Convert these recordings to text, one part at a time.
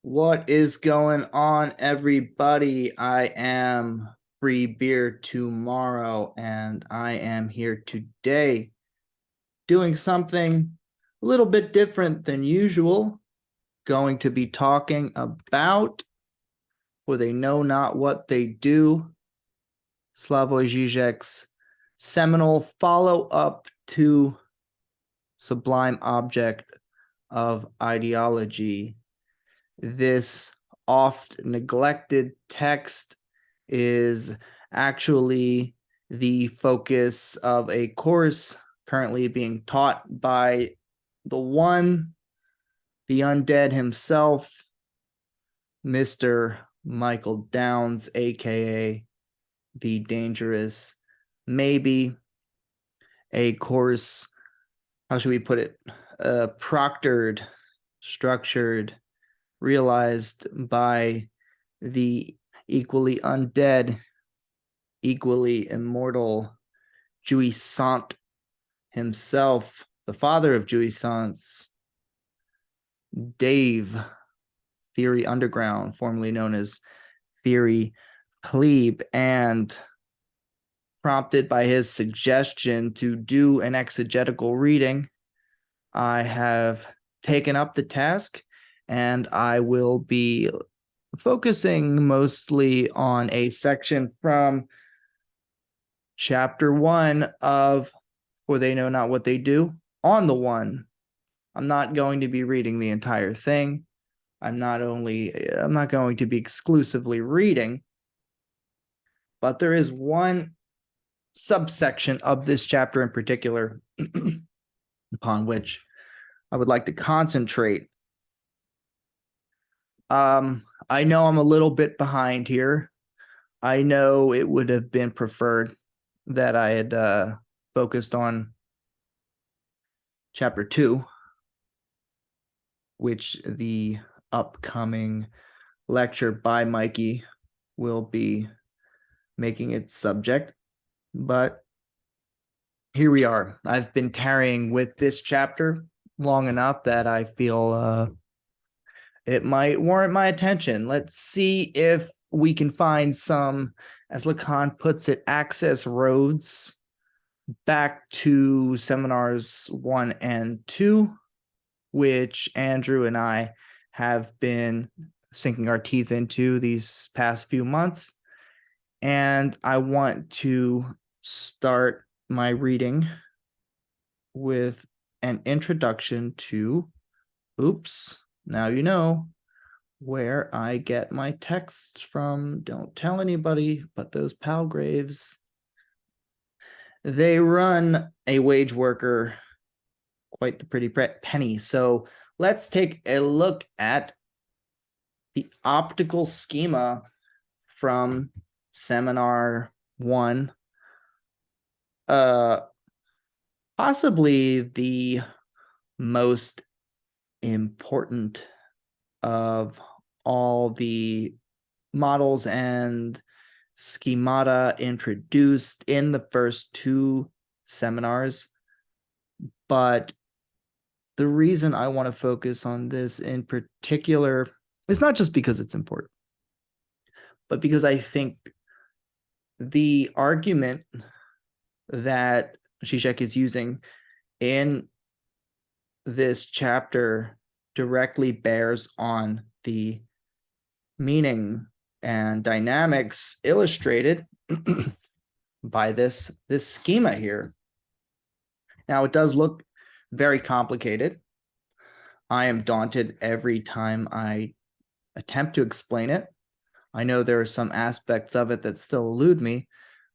What is going on, everybody? I am Free Beer Tomorrow, and I am here today doing something a little bit different than usual. Going to be talking about For They Know Not What They Do, Slavoj Zizek's seminal follow-up to Sublime Object of Ideology. This oft neglected text is actually the focus of a course currently being taught by the one, the undead himself, Mr. Michael Downs, aka the Dangerous Maybe, a course, how should we put it, proctored, structured, realized by the equally undead, equally immortal Jouissant himself, the father of Jouissance, Dave, Theory Underground, formerly known as Theory Plebe, and prompted by his suggestion to do an exegetical reading, I have taken up the task, and I will be focusing mostly on a section from chapter 1 of For They Know Not What They Do, on the one. I'm not going to be reading the entire thing. I'm not going to be exclusively reading, but there is one subsection of this chapter in particular upon which I would like to concentrate. I know I'm a little bit behind here. I know it would have been preferred that I had focused on chapter 2, which the upcoming lecture by Mikey will be making its subject. But here we are. I've been tarrying with this chapter long enough that I feel it might warrant my attention. Let's see if we can find some, as Lacan puts it, access roads back to seminars 1 and 2, which Andrew and I have been sinking our teeth into these past few months. And I want to start my reading with an introduction to, oops, now you know where I get my texts from. Don't tell anybody, but those Palgraves, they run a wage worker quite the pretty penny. So let's take a look at the optical schema from seminar 1. Possibly the most important of all the models and schemata introduced in the first 2 seminars. But the reason I want to focus on this in particular is not just because it's important, but because I think the argument that Zizek is using in this chapter directly bears on the meaning and dynamics illustrated by this schema here. Now, it does look very complicated. I am daunted every time I attempt to explain it. I know there are some aspects of it that still elude me,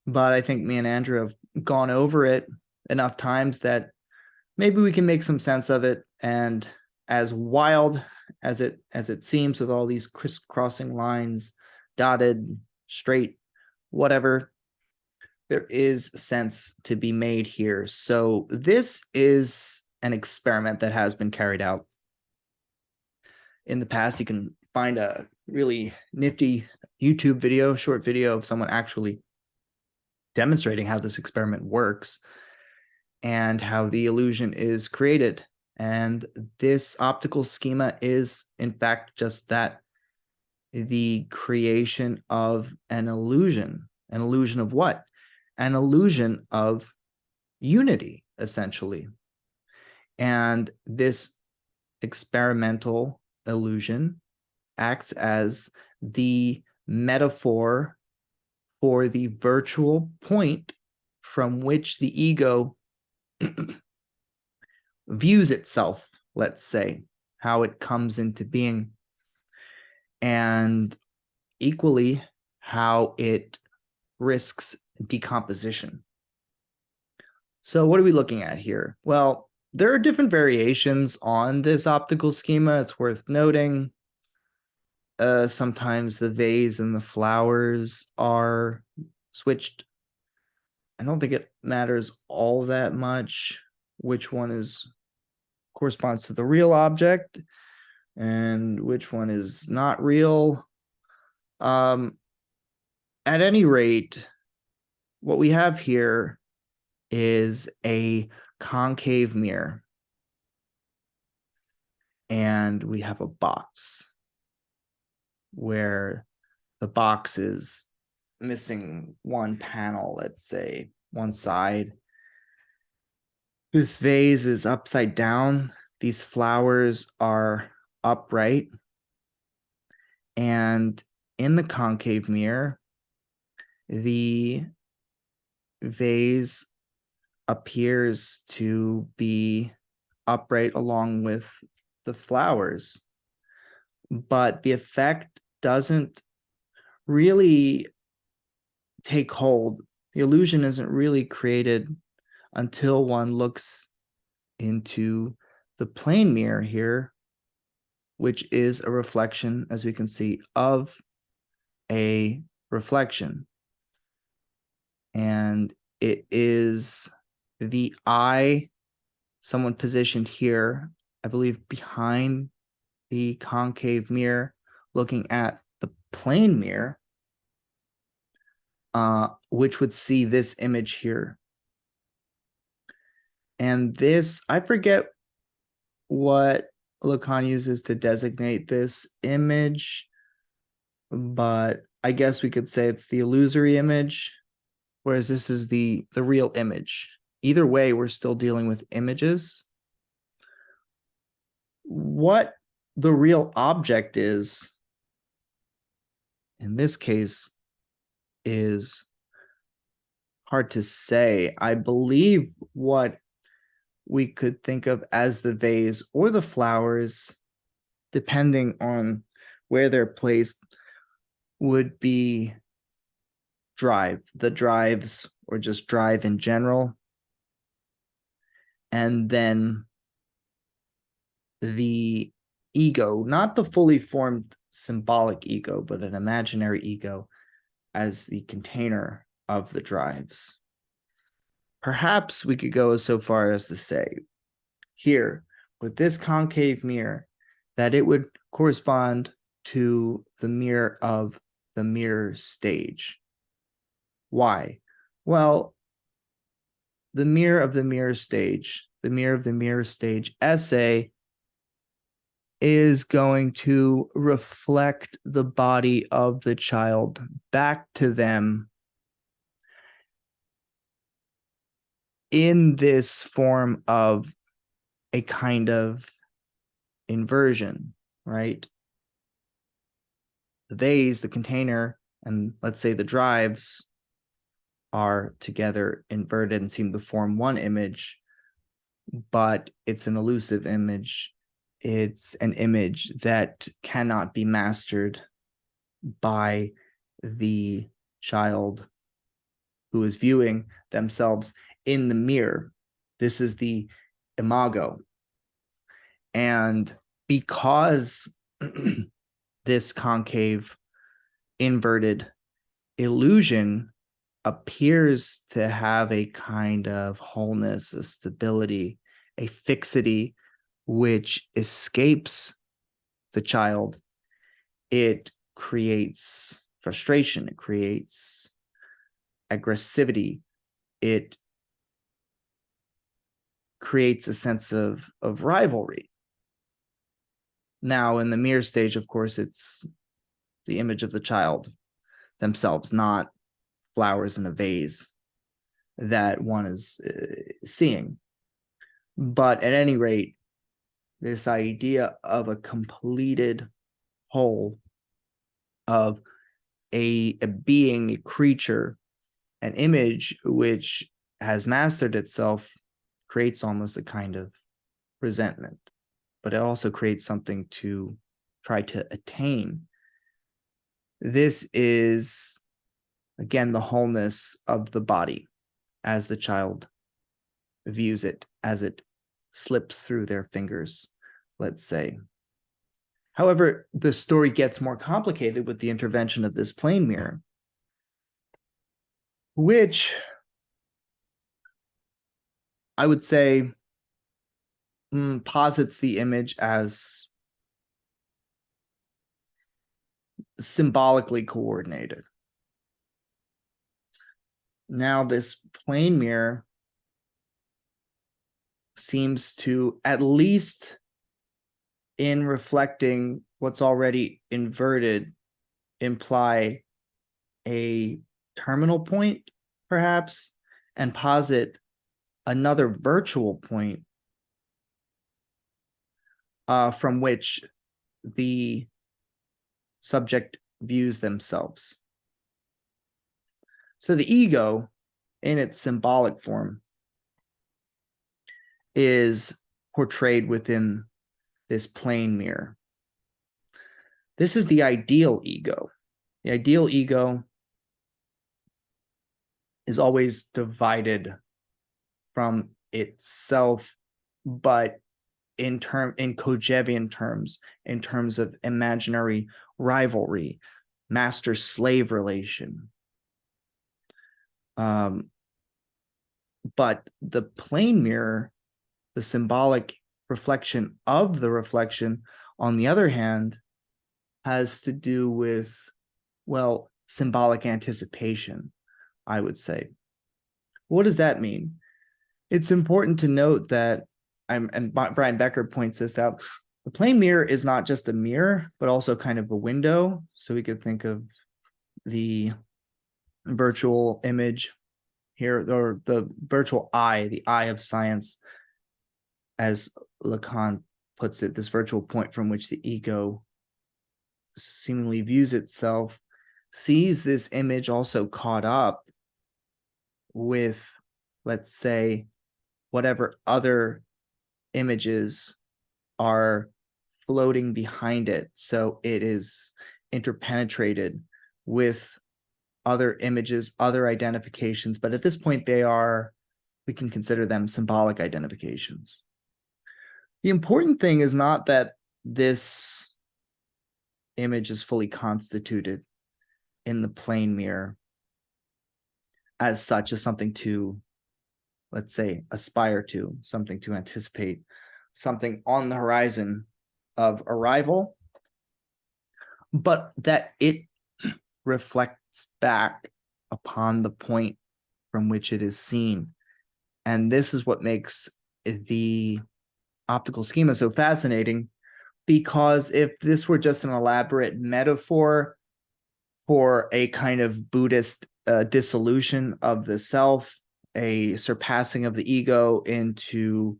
but I think me and Andrew have gone over it enough times that maybe we can make some sense of it. And as wild as it seems, with all these crisscrossing lines, dotted, straight, whatever, there is sense to be made here. So this is an experiment that has been carried out in the past. You can find a really nifty YouTube video, short video of someone actually demonstrating how this experiment works and how the illusion is created. And this optical schema is, in fact, just that, the creation of an illusion. An illusion of what? An illusion of unity, essentially. And this experimental illusion acts as the metaphor for the virtual point from which the ego views itself, let's say, how it comes into being, and equally how it risks decomposition. So what are we looking at here? Well, there are different variations on this optical schema. It's worth noting. Sometimes the vase and the flowers are switched. I don't think it matters all that much which one corresponds to the real object and which one is not real. At any rate, what we have here is a concave mirror. And we have a box where the box is missing one panel, let's say, one side. This vase is upside down. These flowers are upright. And in the concave mirror, the vase appears to be upright along with the flowers, but the effect doesn't really take hold. The illusion isn't really created until one looks into the plane mirror here, which is a reflection, as we can see, of a reflection. And it is the eye, someone positioned here, I believe behind the concave mirror, looking at the plane mirror, which would see this image here. And this, I forget what Lacan uses to designate this image, but I guess we could say it's the illusory image, whereas this is the real image. Either way, we're still dealing with images. What the real object is, in this case, is hard to say. I believe what we could think of as the vase or the flowers, depending on where they're placed, would be the drives, or just drive in general. And then the ego, not the fully formed symbolic ego, but an imaginary ego as the container of the drives. Perhaps we could go so far as to say here, with this concave mirror, that it would correspond to the mirror of the mirror stage. Why? Well, the mirror of the mirror stage, the mirror of the mirror stage essay, is going to reflect the body of the child back to them in this form of a kind of inversion, right? The vase, the container, and let's say the drives are together inverted and seem to form one image, but it's an elusive image. It's an image that cannot be mastered by the child who is viewing themselves in the mirror. This is the imago. And because this concave inverted illusion appears to have a kind of wholeness, a stability, a fixity, which escapes the child, it creates frustration, it creates aggressivity, it creates a sense of rivalry. Now, in the mirror stage, of course, it's the image of the child themselves, not flowers in a vase that one is seeing. But at any rate, this idea of a completed whole, of a being, a creature, an image which has mastered itself, creates almost a kind of resentment, but it also creates something to try to attain. This is, again, the wholeness of the body as the child views it, as it slips through their fingers, let's say. However, the story gets more complicated with the intervention of this plane mirror, which I would say posits the image as symbolically coordinated. Now, this plane mirror seems to, at least in reflecting what's already inverted, imply a terminal point, perhaps, and posit another virtual point from which the subject views themselves. So the ego, in its symbolic form, is portrayed within this plane mirror. This is the ideal ego. The ideal ego is always divided from itself, but in Kojevian terms, in terms of imaginary rivalry, master-slave relation. But the plane mirror, the symbolic reflection of the reflection, on the other hand, has to do with, well, symbolic anticipation, I would say. What does that mean? It's important to note that, and Brian Becker points this out, the plane mirror is not just a mirror, but also kind of a window. So we could think of the virtual image here, or the virtual eye, the eye of science, as Lacan puts it, this virtual point from which the ego seemingly views itself, sees this image also caught up with, let's say, whatever other images are floating behind it. So it is interpenetrated with other images, other identifications, but at this point we can consider them symbolic identifications. The important thing is not that this image is fully constituted in the plane mirror as such, as something to, let's say, aspire to, something to anticipate, something on the horizon of arrival, but that it reflects back upon the point from which it is seen. And this is what makes the optical schema so fascinating, because if this were just an elaborate metaphor for a kind of Buddhist dissolution of the self, a surpassing of the ego into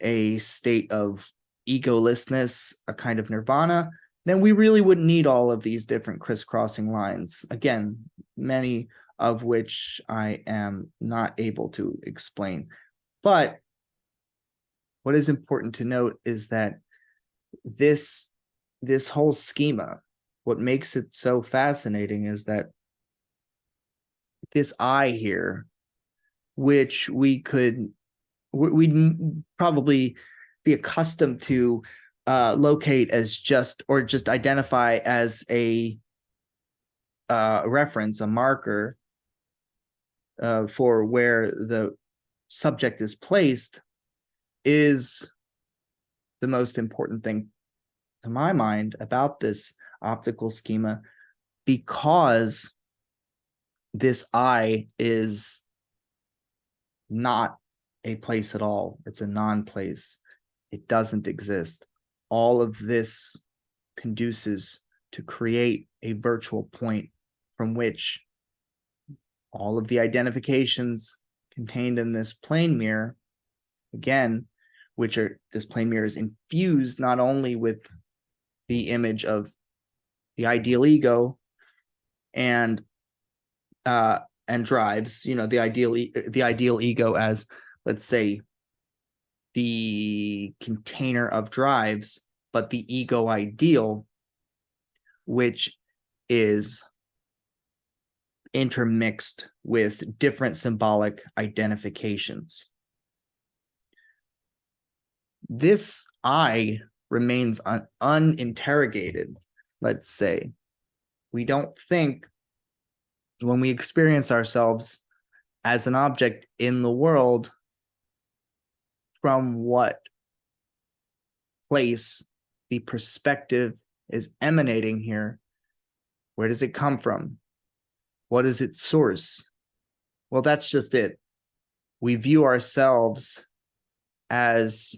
a state of egolessness, a kind of nirvana, then we really wouldn't need all of these different crisscrossing lines. Again, many of which I am not able to explain. But what is important to note is that this whole schema, what makes it so fascinating is that this eye here, which we'd probably be accustomed to locate as just identify as a reference, a marker for where the subject is placed, is the most important thing to my mind about this optical schema, because this eye is not a place at all. It's a non-place. It doesn't exist. All of this conduces to create a virtual point from which all of the identifications contained in this plane mirror, again, this plane mirror is infused not only with the image of the ideal ego and drives, the ideal ego as, let's say, the container of drives, but the ego ideal, which is intermixed with different symbolic identifications. This I remains uninterrogated, let's say. We don't think, when we experience ourselves as an object in the world, from what place the perspective is emanating here. Where does it come from? What is its source? Well, that's just it. We view ourselves as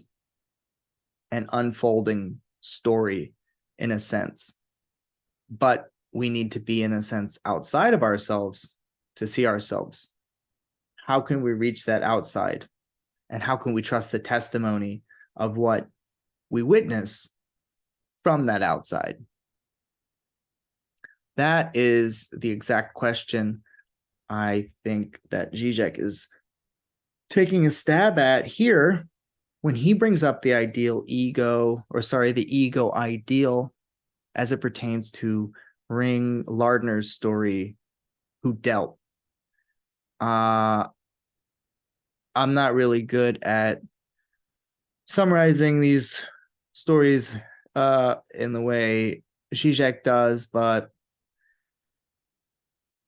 an unfolding story, in a sense. But we need to be, in a sense, outside of ourselves to see ourselves. How can we reach that outside? And how can we trust the testimony of what we witness from that outside? That is the exact question I think that Zizek is taking a stab at here when he brings up the ideal ego, the ego ideal, as it pertains to Ring Lardner's story, Who Dealt. I'm not really good at summarizing these stories in the way Zizek does, but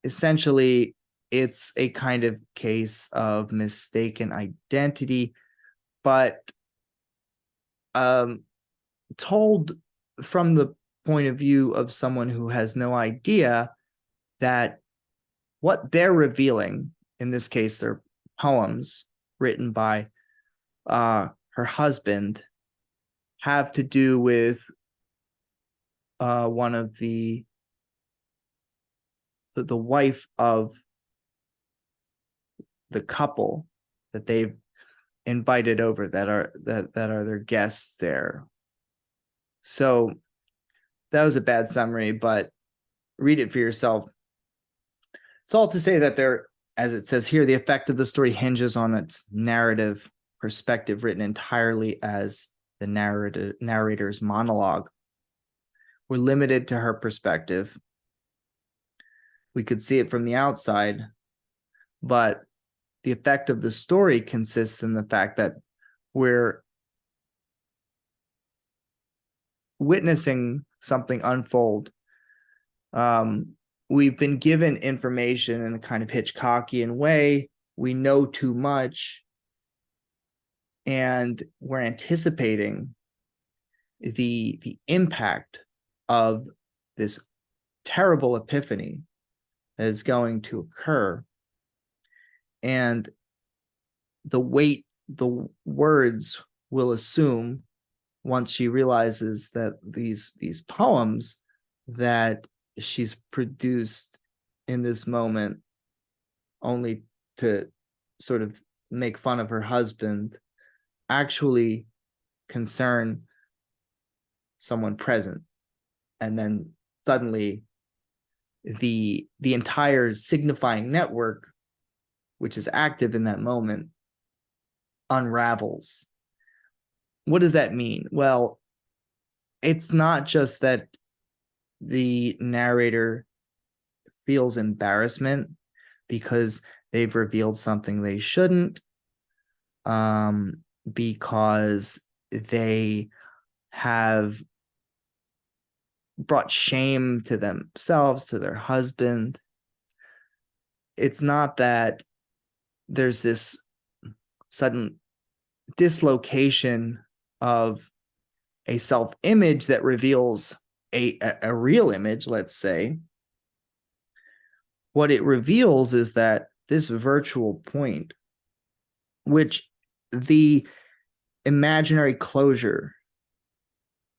essentially it's a kind of case of mistaken identity, but told from the point of view of someone who has no idea that what they're revealing, in this case, they're poems written by her husband, have to do with one of the wife of the couple that they've invited over, that are their guests there. So that was a bad summary, but read it for yourself. It's all to say that there, as it says here, the effect of the story hinges on its narrative perspective, written entirely as the narrator's monologue. We're limited to her perspective. We could see it from the outside, but the effect of the story consists in the fact that we're witnessing something unfold. We've been given information in a kind of Hitchcockian way. We know too much, and we're anticipating the impact of this terrible epiphany that is going to occur, and the weight the words will assume once she realizes that these poems that she's produced in this moment, only to sort of make fun of her husband, actually concern someone present. And then suddenly the entire signifying network, which is active in that moment, unravels. What does that mean? Well, it's not just that the narrator feels embarrassment because they've revealed something they shouldn't, because they have brought shame to themselves, to their husband. It's not that there's this sudden dislocation of a self-image that reveals a real image, let's say. What it reveals is that this virtual point, which the imaginary closure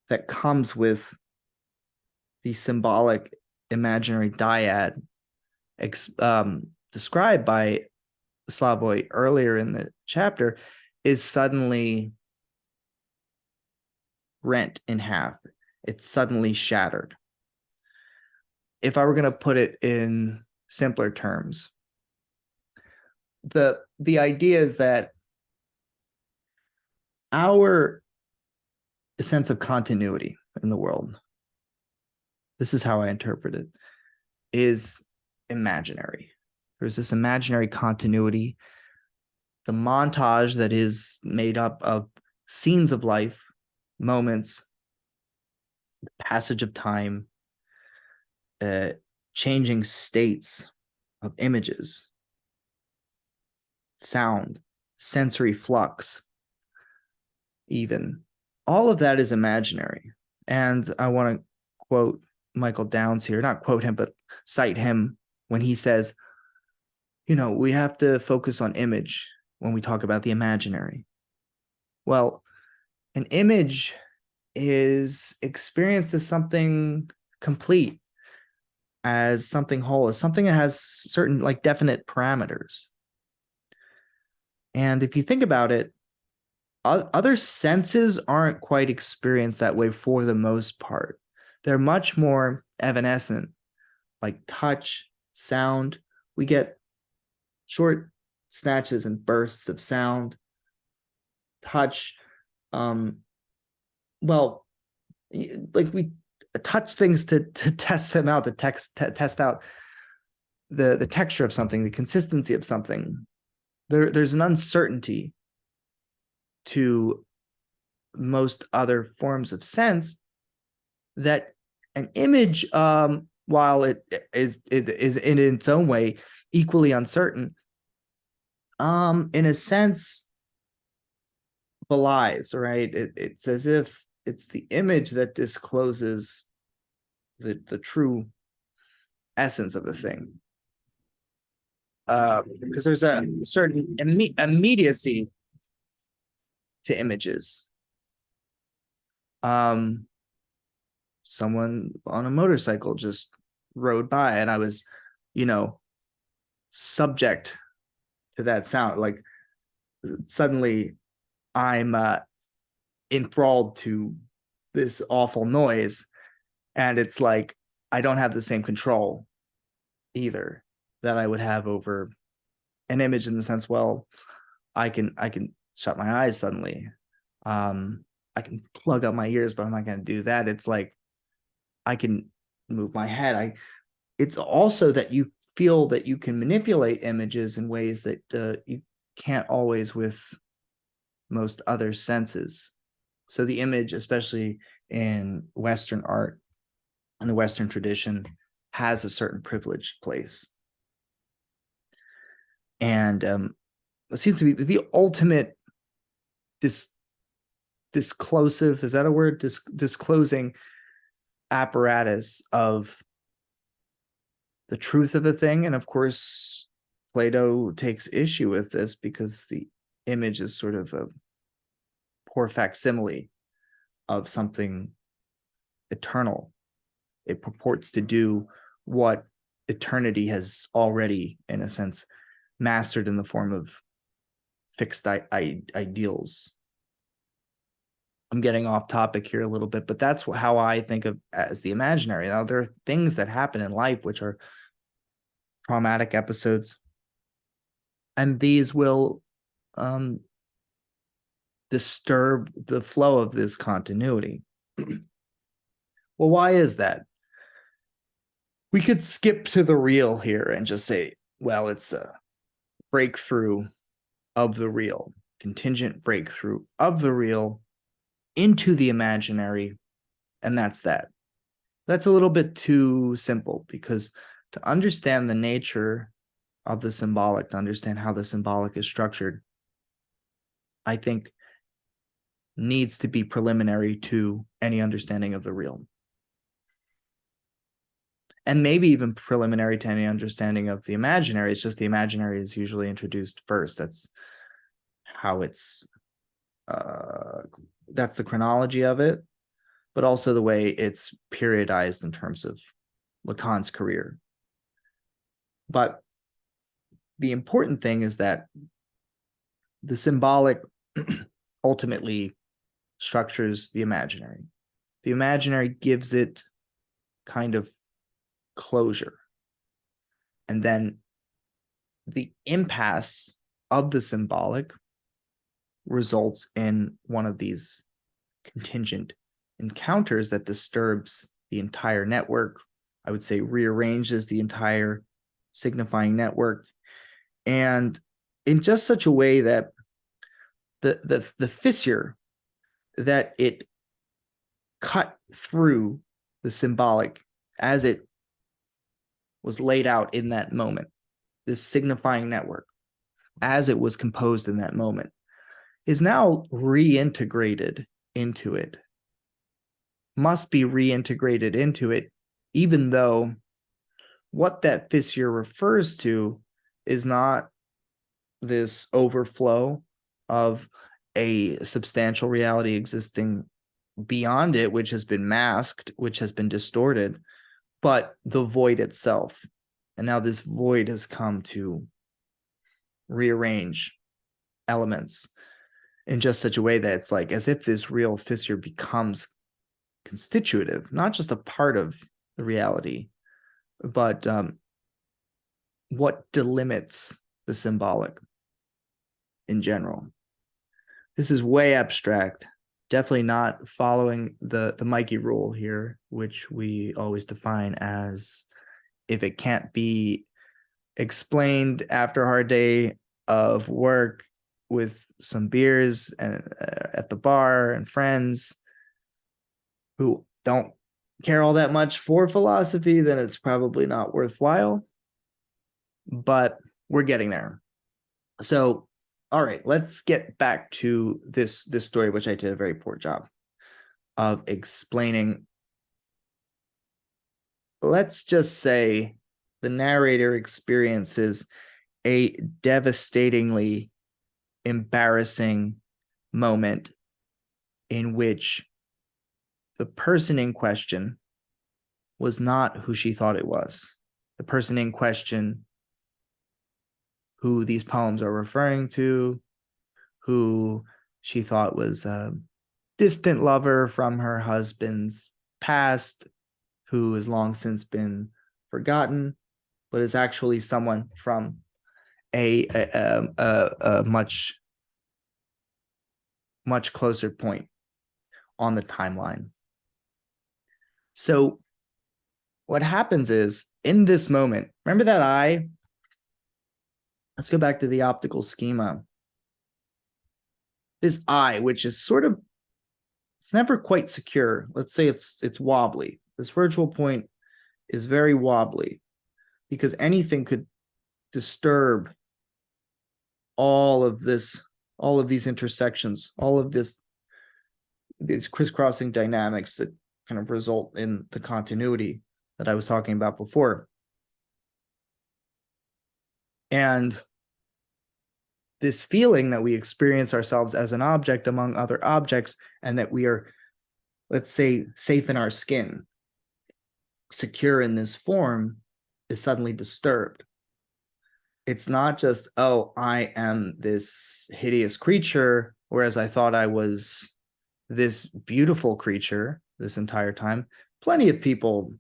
that comes with the symbolic imaginary dyad described by Slavoj earlier in the chapter is suddenly rent in half. It's suddenly shattered. If I were going to put it in simpler terms, the idea is that our sense of continuity in the world, this is how I interpret it, is imaginary. There's this imaginary continuity, the montage that is made up of scenes of life, moments, the passage of time, changing states of images, sound, sensory flux, even. All of that is imaginary. And I want to quote Michael Downs here, not quote him, but cite him when he says, we have to focus on image when we talk about the imaginary. Well, an image is experienced as something complete, as something whole, as something that has certain definite parameters. And if you think about it, other senses aren't quite experienced that way for the most part. They're much more evanescent, like touch, sound. We get short snatches and bursts of sound, touch. We touch things to test them out, test out the texture of something, the consistency of something. There's an uncertainty to most other forms of sense that an image, while it is in its own way equally uncertain, in a sense belies, right? It's as if it's the image that discloses the true essence of the thing. Because there's a certain immediacy to images. Someone on a motorcycle just rode by and I was, subject to that sound. Like suddenly I'm enthralled to this awful noise. And it's like, I don't have the same control either that I would have over an image, in the sense, well, I can shut my eyes suddenly. I can plug up my ears, but I'm not going to do that. It's like I can move my head. It's also that you feel that you can manipulate images in ways that you can't always with most other senses. So the image, especially in Western art and the Western tradition, has a certain privileged place. And it seems to be the ultimate disclosive, is that a word? Disclosing apparatus of the truth of the thing. And of course, Plato takes issue with this because the image is sort of a poor facsimile of something eternal. It purports to do what eternity has already, in a sense, mastered in the form of fixed ideals. I'm getting off topic here a little bit, but that's how I think of as the imaginary. Now, there are things that happen in life which are traumatic episodes, and these will disturb the flow of this continuity. Well, why is that? We could skip to the real here and just say, well, it's a breakthrough of the real, contingent breakthrough of the real into the imaginary, and that's that. That's a little bit too simple, because to understand the nature of the symbolic, to understand how the symbolic is structured, I think needs to be preliminary to any understanding of the real. And maybe even preliminary to any understanding of the imaginary. It's just the imaginary is usually introduced first. That's how it's that's the chronology of it, but also the way it's periodized in terms of Lacan's career. But the important thing is that the symbolic ultimately structures the imaginary. The imaginary gives it kind of closure. And then the impasse of the symbolic results in one of these contingent encounters that disturbs the entire network. I would say rearranges the entire signifying network, and in just such a way that the fissure that it cut through the symbolic as it was laid out in that moment, this signifying network as it was composed in that moment, is now reintegrated into it, must be reintegrated into it, even though what that fissure refers to is not this overflow of a substantial reality existing beyond it, which has been masked, which has been distorted, but the void itself. And now this void has come to rearrange elements in just such a way that it's like as if this real fissure becomes constitutive, not just a part of the reality, but what delimits the symbolic in general. This is way abstract, definitely not following the Mikey rule here, which we always define as if it can't be explained after a hard day of work with some beers and at the bar and friends who don't care all that much for philosophy, then it's probably not worthwhile. But we're getting there. So, all right, let's get back to this story, which I did a very poor job of explaining. Let's just say the narrator experiences a devastatingly embarrassing moment in which the person in question was not who she thought it was. The person in question who these poems are referring to, who she thought was a distant lover from her husband's past, who has long since been forgotten, but is actually someone from a much closer point on the timeline. So what happens is in this moment, remember that eye? Let's go back to the optical schema. This eye, which is sort of, it's never quite secure. Let's say it's wobbly. This virtual point is very wobbly because anything could disturb all of these intersections, all of these crisscrossing dynamics that kind of result in the continuity that I was talking about before. And this feeling that we experience ourselves as an object among other objects, and that we are, let's say, safe in our skin, secure in this form, is suddenly disturbed. It's not just, oh, I am this hideous creature, whereas I thought I was this beautiful creature this entire time. Plenty of people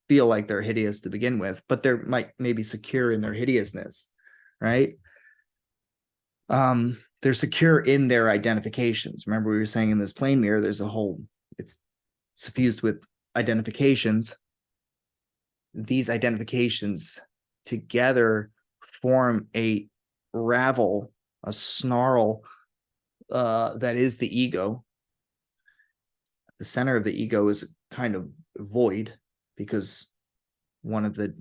feel like they're hideous to begin with, but they're maybe secure in their hideousness, right? They're secure in their identifications. Remember, we were saying in this plane mirror, there's a whole, it's suffused with identifications. These identifications together form a ravel, a snarl that is the ego. The center of the ego is kind of void, because one of the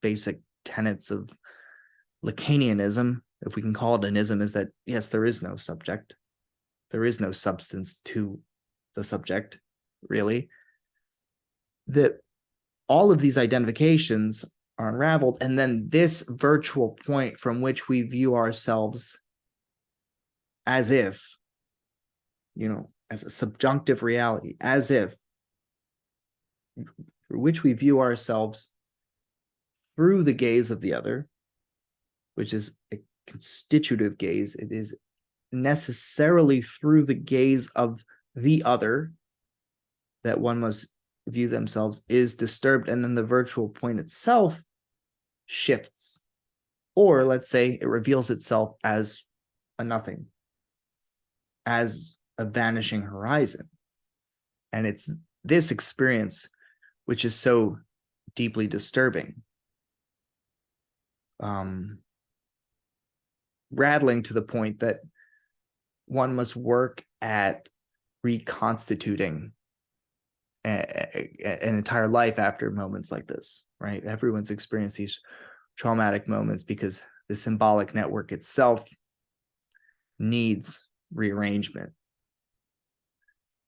basic tenets of Lacanianism, if we can call it an ism, is that, yes, there is no subject. There is no substance to the subject, really. That all of these identifications are unraveled, and then this virtual point from which we view ourselves as if, as a subjunctive reality, as if, through which we view ourselves through the gaze of the other, which is a constitutive gaze. It is necessarily through the gaze of the other that one must view themselves, is disturbed, and then the virtual point itself shifts. Or let's say it reveals itself as a nothing, as a vanishing horizon. And it's this experience which is so deeply disturbing. Rattling to the point that one must work at reconstituting an entire life after moments like this, right? Everyone's experienced these traumatic moments because the symbolic network itself needs rearrangement.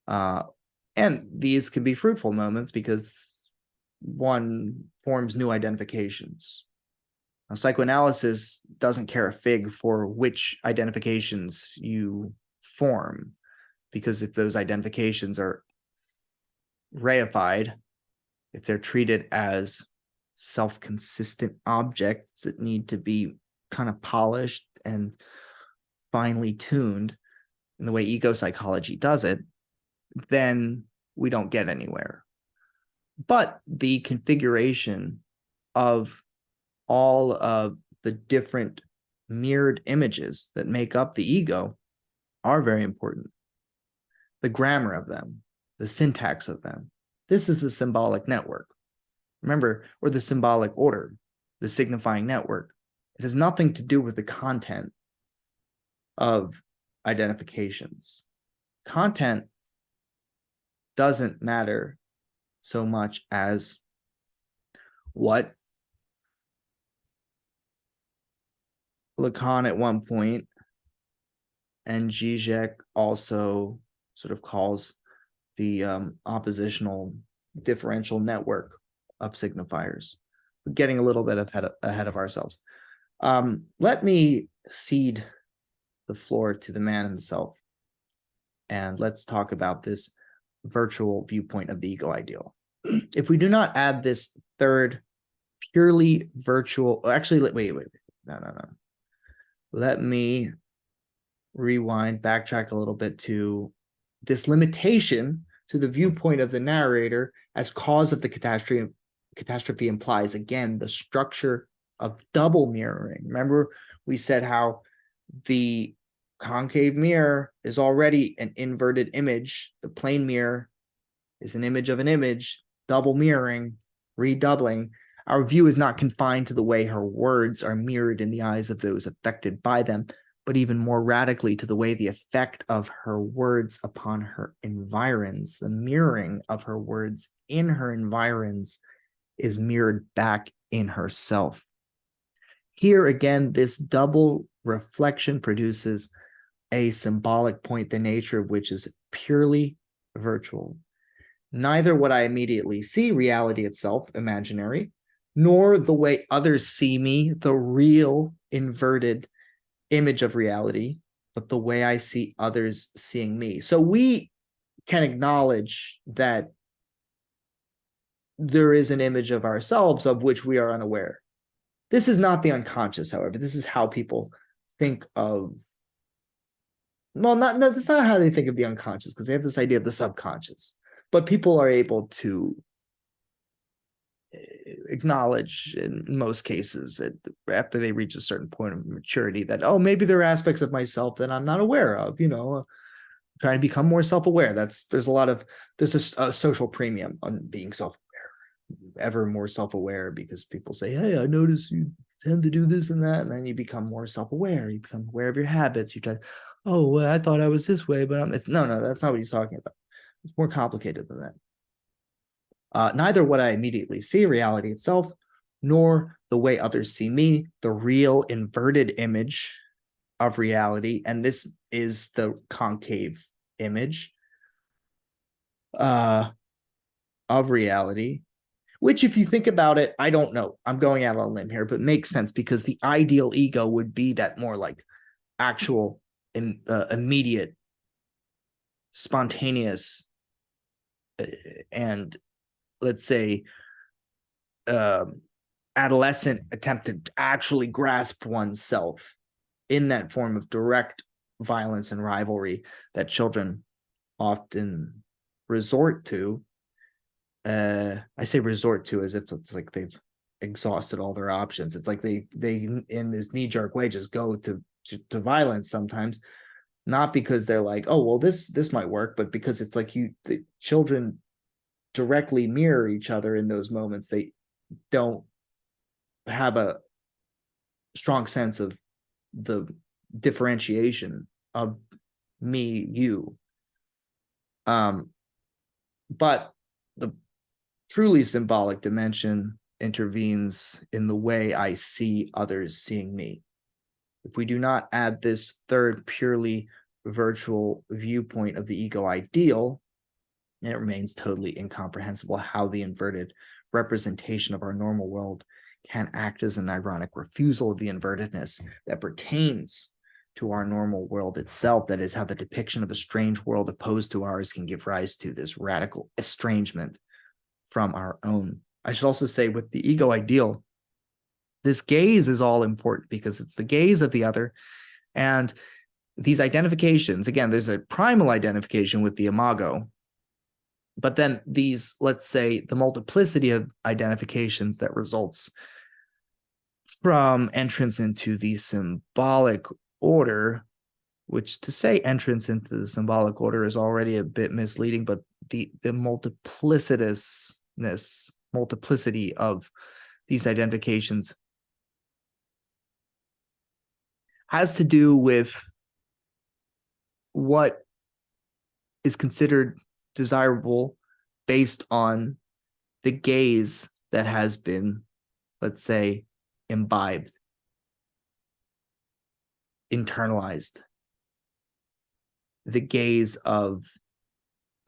And these can be fruitful moments because one forms new identifications. Now, psychoanalysis doesn't care a fig for which identifications you form, because if those identifications are reified, if they're treated as self-consistent objects that need to be kind of polished and finely tuned in the way ego psychology does it, then we don't get anywhere. But the configuration of all of the different mirrored images that make up the ego are very important. The grammar of them, the syntax of them. This is the symbolic network. Remember, or the symbolic order, the signifying network. It has nothing to do with the content of identifications. Content doesn't matter so much as what Lacan at one point, and Zizek also sort of calls the oppositional differential network of signifiers. We're getting a little bit ahead of ourselves. Let me cede the floor to the man himself, and let's talk about this virtual viewpoint of the ego ideal. If we do not add this third purely virtual, actually, wait, no. Let me rewind, backtrack a little bit to this limitation to the viewpoint of the narrator as cause of the catastrophe implies, again, the structure of double mirroring. Remember, we said how the concave mirror is already an inverted image. The plane mirror is an image of an image, double mirroring, redoubling. Our view is not confined to the way her words are mirrored in the eyes of those affected by them, but even more radically to the way the effect of her words upon her environs, the mirroring of her words in her environs is mirrored back in herself. Here again, this double reflection produces a symbolic point, the nature of which is purely virtual. Neither what I immediately see, reality itself, imaginary, nor the way others see me, the real inverted image of reality, but the way I see others seeing me. So we can acknowledge that there is an image of ourselves of which we are unaware. This is not the unconscious, however. This is how people think of, well, that's not how they think of the unconscious, because they have this idea of the subconscious. But people are able to acknowledge in most cases after they reach a certain point of maturity that, oh, maybe there are aspects of myself that I'm not aware of, trying to become more self-aware. There's a social premium on being self-aware, ever more self-aware, because people say, hey, I notice you tend to do this and that, and then you become more self-aware. You become aware of your habits. You try, oh, well, I thought I was this way, but that's not what he's talking about. It's more complicated than that. Neither what I immediately see, reality itself, nor the way others see me, the real inverted image of reality, and this is the concave image of reality, which, if you think about it, I don't know, I'm going out on a limb here, but makes sense, because the ideal ego would be that more like actual immediate, spontaneous, and let's say adolescent attempt to actually grasp oneself in that form of direct violence and rivalry that children often resort to. I say resort to as if it's like they've exhausted all their options. It's like they in this knee-jerk way just go to violence sometimes, not because they're like, oh well, this might work, but because it's like the children directly mirror each other in those moments. They don't have a strong sense of the differentiation of me, you. But the truly symbolic dimension intervenes in the way I see others seeing me. If we do not add this third purely virtual viewpoint of the ego ideal, it remains totally incomprehensible how the inverted representation of our normal world can act as an ironic refusal of the invertedness that pertains to our normal world itself. That is how the depiction of a strange world opposed to ours can give rise to this radical estrangement from our own. I should also say, with the ego ideal, this gaze is all important because it's the gaze of the other. And these identifications, again, there's a primal identification with the imago, but then these, let's say, the multiplicity of identifications that results from entrance into the symbolic order, which to say entrance into the symbolic order is already a bit misleading, but the multiplicity of these identifications has to do with what is considered desirable based on the gaze that has been, let's say, imbibed, internalized, the gaze of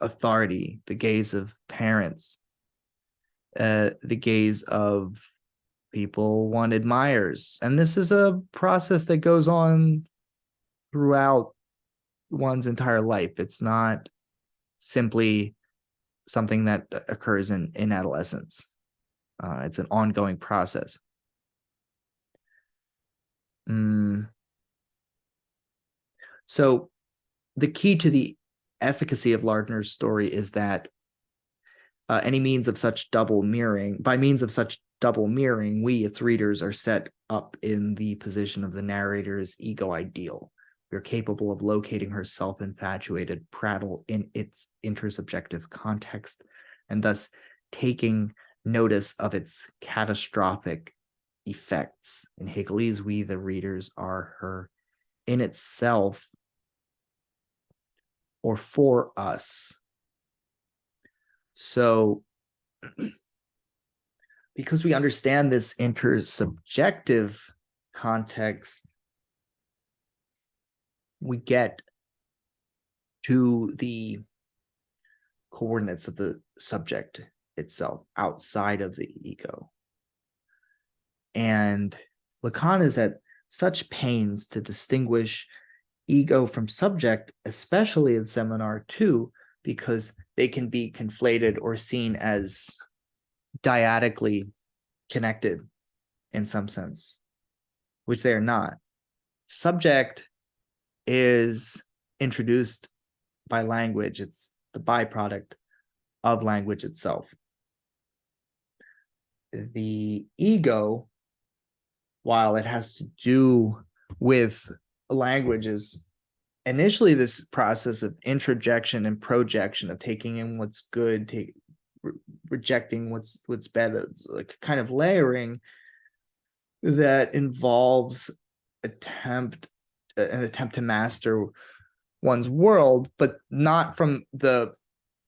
authority, the gaze of parents, the gaze of people one admires. And this is a process that goes on throughout one's entire life. It's not simply something that occurs in adolescence. It's an ongoing process. So the key to the efficacy of Lardner's story is that by means of such double mirroring, we, its readers, are set up in the position of the narrator's ego ideal. We are capable of locating her self-infatuated prattle in its intersubjective context, and thus taking notice of its catastrophic effects. In Hegelese, we, the readers, are her in itself or for us. So, because we understand this intersubjective context, we get to the coordinates of the subject itself outside of the ego. And Lacan is at such pains to distinguish ego from subject, especially in Seminar 2, because they can be conflated or seen as dyadically connected in some sense, which they are not. Subject is introduced by language. It's the byproduct of language itself. The ego, while it has to do with language, is initially this process of introjection and projection, of taking in what's good, rejecting what's bad. It's like kind of layering that involves an attempt to master one's world, but not from the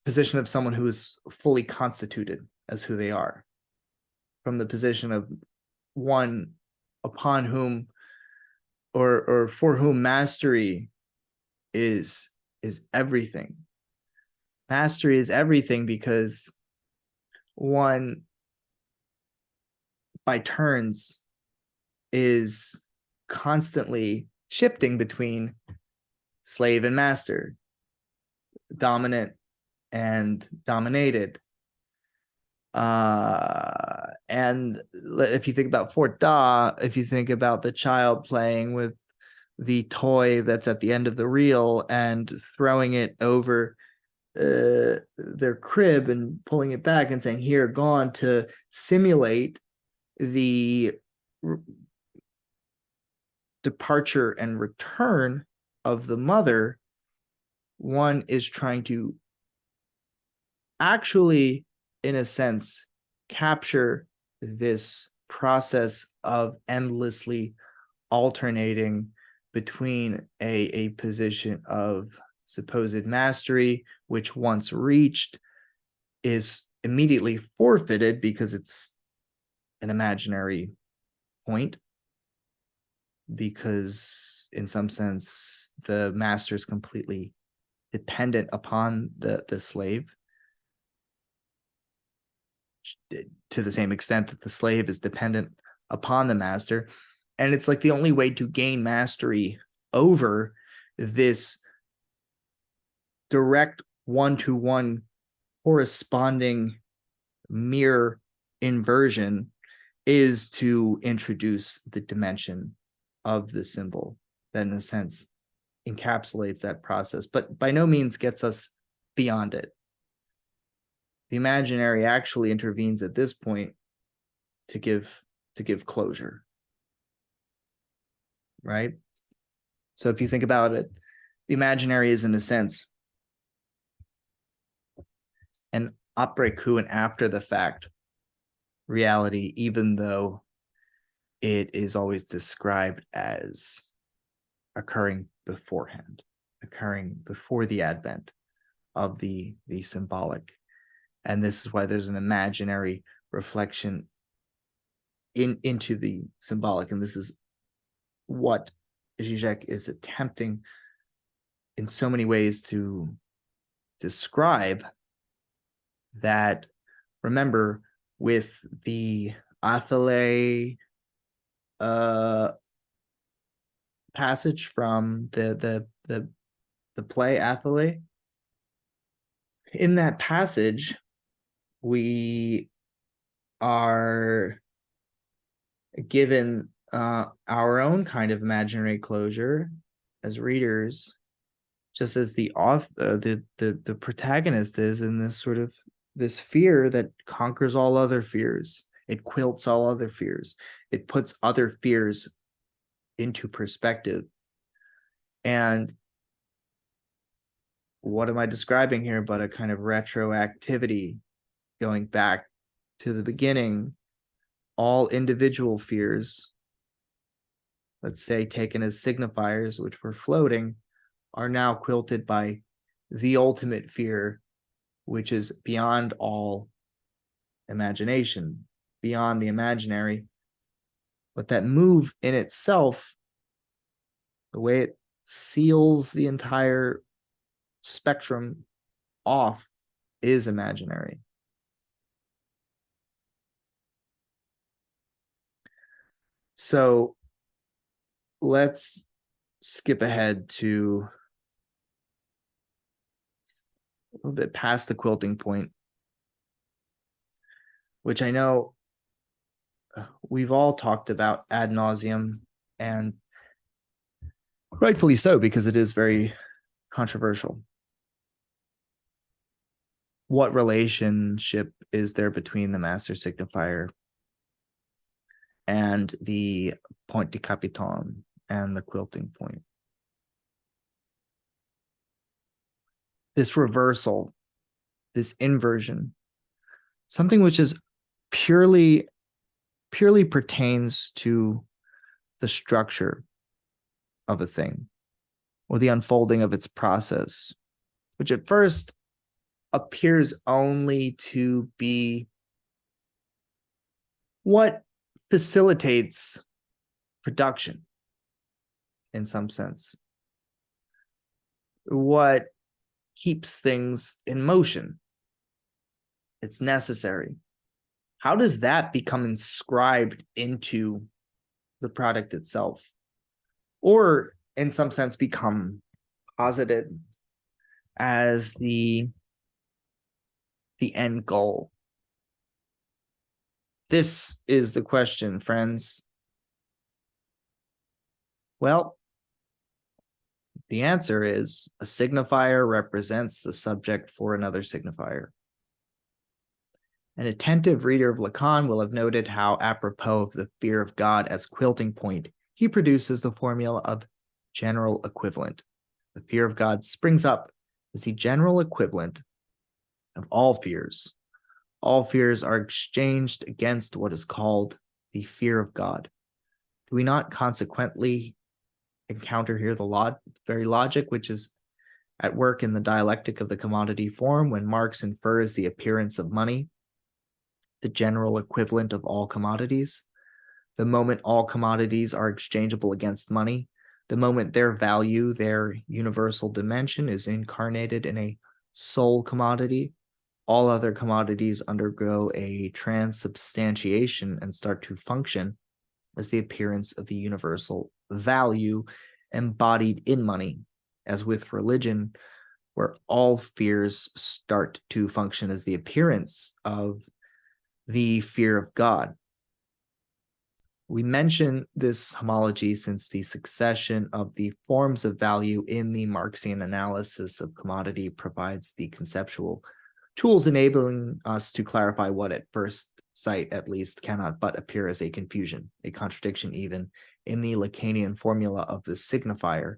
position of someone who is fully constituted as who they are, from the position of one upon whom or for whom mastery is everything. Mastery is everything because one, by turns, is constantly shifting between slave and master, dominant and dominated. And if you think about Fort Da, if you think about the child playing with the toy that's at the end of the reel and throwing it over their crib and pulling it back and saying, here, gone, to simulate the departure and return of the mother, one is trying to actually, in a sense, capture this process of endlessly alternating between a position of supposed mastery, which once reached is immediately forfeited because it's an imaginary point, because in some sense the master is completely dependent upon the slave, to the same extent that the slave is dependent upon the master. And it's like the only way to gain mastery over this direct one-to-one corresponding mirror inversion is to introduce the dimension of the symbol that, in a sense, encapsulates that process, but by no means gets us beyond it. The imaginary actually intervenes at this point to give closure, right? So if you think about it, the imaginary is, in a sense, an après coup and after the fact reality, even though it is always described as occurring beforehand, occurring before the advent of the symbolic. And this is why there's an imaginary reflection into the symbolic. And this is what Zizek is attempting in so many ways to describe, that, remember, with the Athale passage from the play Athale, in that passage we are given our own kind of imaginary closure as readers, just as the author, the protagonist is, in this sort of this fear that conquers all other fears. It quilts all other fears. It puts other fears into perspective. And what am I describing here but a kind of retroactivity, going back to the beginning? All individual fears, let's say taken as signifiers, which were floating, are now quilted by the ultimate fear, which is beyond all imagination, beyond the imaginary. But that move in itself, the way it seals the entire spectrum off, is imaginary. So let's skip ahead to a little bit past the quilting point, which I know we've all talked about ad nauseum, and rightfully so, because it is very controversial. What relationship is there between the master signifier and the point de capiton and the quilting point? This reversal, this inversion, something which is purely pertains to the structure of a thing or the unfolding of its process, which at first appears only to be what facilitates production in some sense, what keeps things in motion. It's necessary. How does that become inscribed into the product itself, or in some sense become posited as the end goal? This is the question, friends. Well, the answer is a signifier represents the subject for another signifier. An attentive reader of Lacan will have noted how, apropos of the fear of God as quilting point, he produces the formula of general equivalent. The fear of God springs up as the general equivalent of all fears. All fears are exchanged against what is called the fear of God. Do we not consequently encounter here the very logic which is at work in the dialectic of the commodity form when Marx infers the appearance of money, the general equivalent of all commodities? The moment all commodities are exchangeable against money, the moment their value, their universal dimension, is incarnated in a sole commodity, all other commodities undergo a transubstantiation and start to function as the appearance of the universal value embodied in money, as with religion, where all fears start to function as the appearance of the fear of God. We mention this homology since the succession of the forms of value in the Marxian analysis of commodity provides the conceptual tools enabling us to clarify what at first sight at least cannot but appear as a confusion, a contradiction even, in the Lacanian formula of the signifier,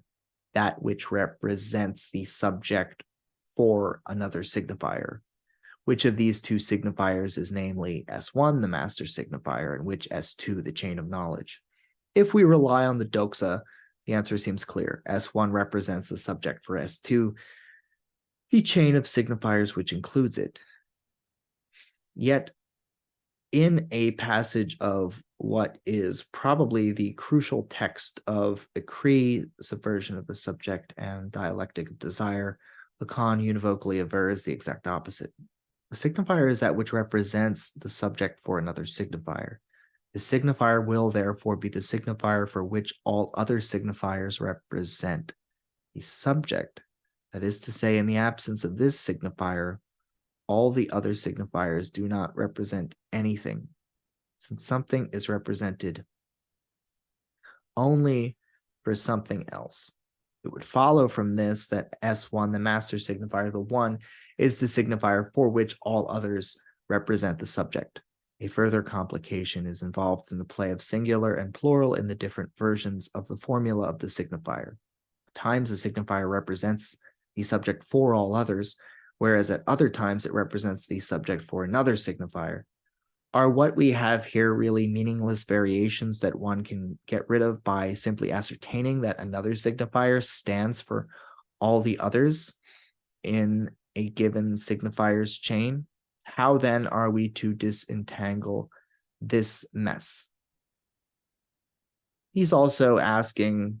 that which represents the subject for another signifier. Which of these two signifiers is namely S1, the master signifier, and which S2, the chain of knowledge? If we rely on the doxa, the answer seems clear. S1 represents the subject for S2, the chain of signifiers which includes it. Yet, in a passage of what is probably the crucial text of Ecrit, subversion of the subject and dialectic of desire, Lacan univocally avers the exact opposite. A signifier is that which represents the subject for another signifier. The signifier will therefore be the signifier for which all other signifiers represent the subject. That is to say, in the absence of this signifier, all the other signifiers do not represent anything, since something is represented only for something else. It would follow from this that S1, the master signifier, the one, is the signifier for which all others represent the subject. A further complication is involved in the play of singular and plural in the different versions of the formula of the signifier. At times, the signifier represents the subject for all others, whereas at other times it represents the subject for another signifier. Are what we have here really meaningless variations that one can get rid of by simply ascertaining that another signifier stands for all the others in a given signifier's chain? How then are we to disentangle this mess? He's also asking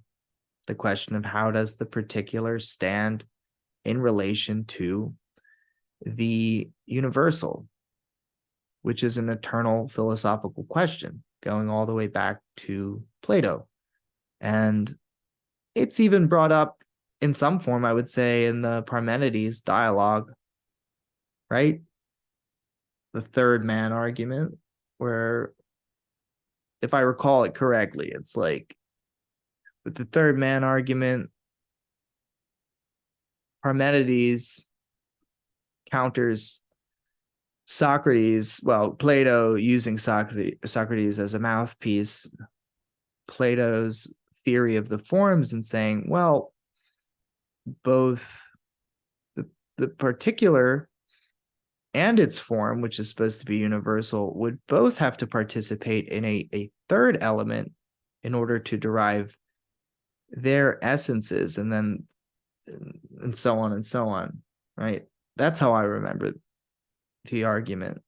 the question of how does the particular stand in relation to the universal, which is an eternal philosophical question going all the way back to Plato. And it's even brought up in some form, I would say, in the Parmenides dialogue, right? The third man argument, where, if I recall it correctly, it's like with the third man argument, Parmenides counters Socrates, well, Plato using Socrates as a mouthpiece, Plato's theory of the forms, and saying, well, both the particular and its form, which is supposed to be universal, would both have to participate in a third element in order to derive their essences, and then and so on, right? That's how I remember the argument.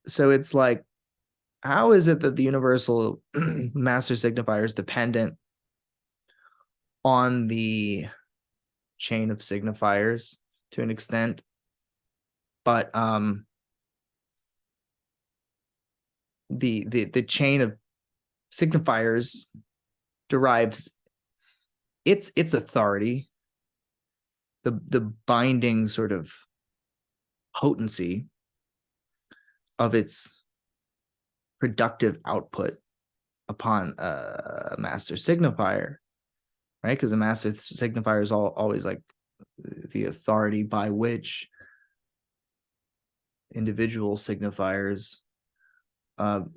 So it's like, how is it that the universal master signifier is dependent on the chain of signifiers to an extent, but the chain of signifiers derives its authority the binding sort of potency of its productive output upon a master signifier, right? Because a master signifier is always like the authority by which individual signifiers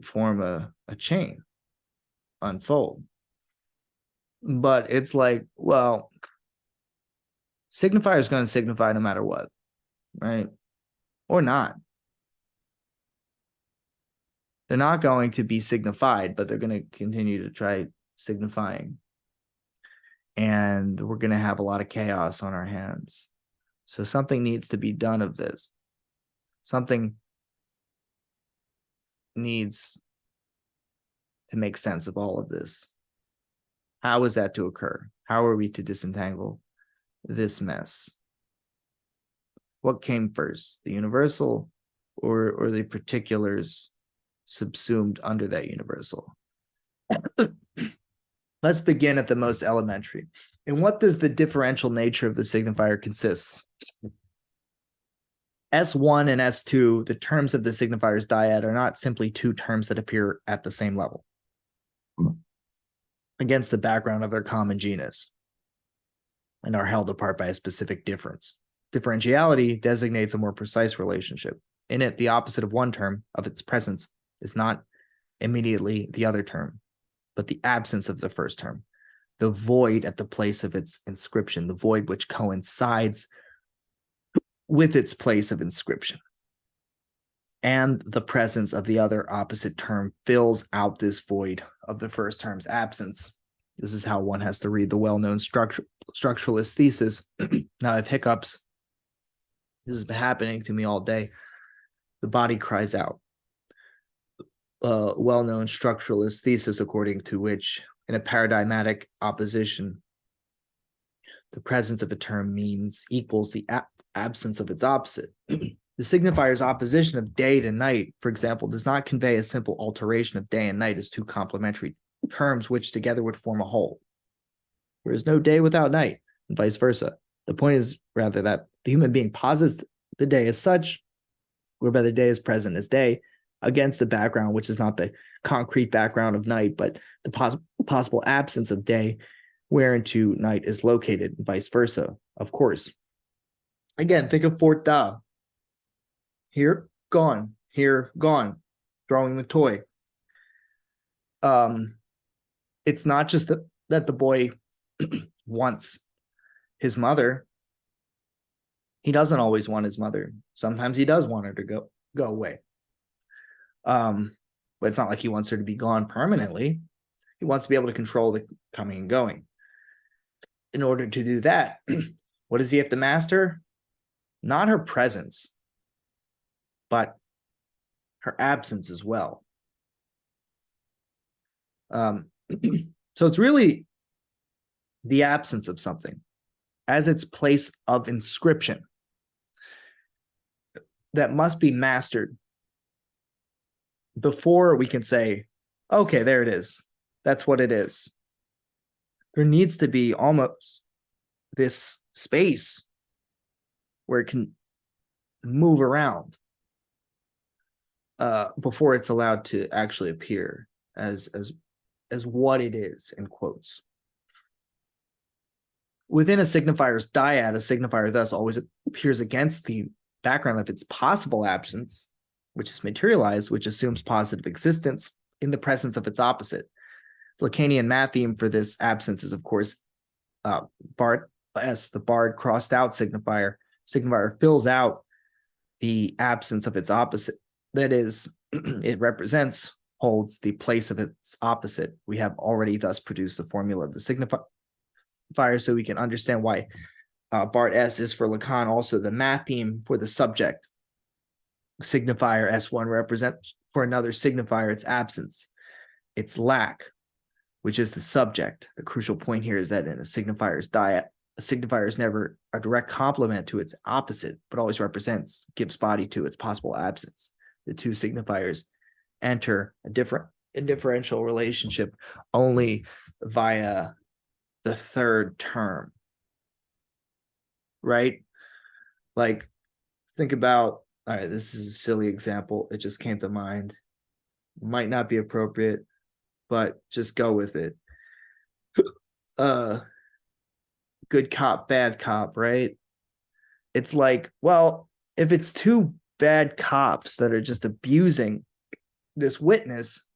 form a chain, unfold. But it's like, well, signifier is going to signify no matter what, right? Or not. They're not going to be signified, but they're going to continue to try signifying. And we're going to have a lot of chaos on our hands. So something needs to be done of this. Something needs to make sense of all of this. How is that to occur? How are we to disentangle this mess? What came first, the universal or the particulars subsumed under that universal? Let's begin at the most elementary. In what does the differential nature of the signifier consist? S1 and S2, the terms of the signifier's dyad, are not simply two terms that appear at the same level against the background of their common genus and are held apart by a specific difference. Differentiality designates a more precise relationship. In it, the opposite of one term of its presence is not immediately the other term, but the absence of the first term, the void at the place of its inscription, the void which coincides with its place of inscription. And the presence of the other opposite term fills out this void of the first term's absence. This is how one has to read the well-known structuralist thesis. Now I have hiccups. This has been happening to me all day. The body cries out. Well-known structuralist thesis according to which, in a paradigmatic opposition, the presence of a term equals the absence of its opposite. The signifier's opposition of day to night, for example, does not convey a simple alteration of day and night as two complementary terms which together would form a whole. There is no day without night, and vice versa. The point is rather that the human being posits the day as such, whereby the day is present as day, against the background, which is not the concrete background of night, but the possible absence of day, whereinto night is located, and vice versa, of course. Again, think of Fort Da. Here, gone. Here, gone. Throwing the toy. It's not just that the boy wants his mother. He doesn't always want his mother. Sometimes he does want her to go away. But it's not like he wants her to be gone permanently. He wants to be able to control the coming and going. In order to do that, what does he have to master? Not her presence, but her absence as well. So it's really the absence of something as its place of inscription that must be mastered before we can say, okay, there it is. That's what it is. There needs to be almost this space where it can move around before it's allowed to actually appear as what it is, in quotes. Within a signifier's dyad, a signifier thus always appears against the background of its possible absence, which is materialized, which assumes positive existence in the presence of its opposite. The Lacanian matheme for this absence is, of course, Bart S, the barred crossed out signifier. Signifier fills out the absence of its opposite. That is, it represents, holds the place of its opposite. We have already thus produced the formula of the signifier, so we can understand why Bart S is for Lacan also the matheme for the subject. Signifier S1 represents for another signifier its absence, its lack, which is the subject. The crucial point here is that in a signifier's dyad, a signifier is never a direct complement to its opposite, but always represents, gives body to its possible absence. The two signifiers enter a differential relationship only via the third term. right? Like, think about, all right, this is a silly example. It just came to mind. Might not be appropriate, but just go with it. Good cop, bad cop, right? It's like, well, if it's two bad cops that are just abusing this witness,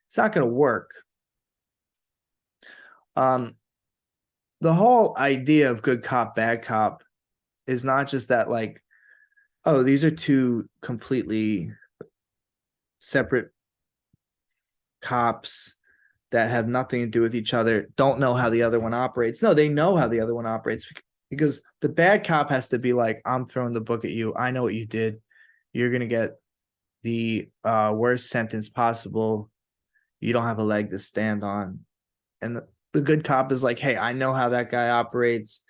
it's not going to work. The whole idea of good cop, bad cop is not just that, like, oh, these are two completely separate cops that have nothing to do with each other, don't know how the other one operates. No, they know how the other one operates, because the bad cop has to be like, I'm throwing the book at you. I know what you did. You're going to get the worst sentence possible. You don't have a leg to stand on. And the good cop is like, hey, I know how that guy operates.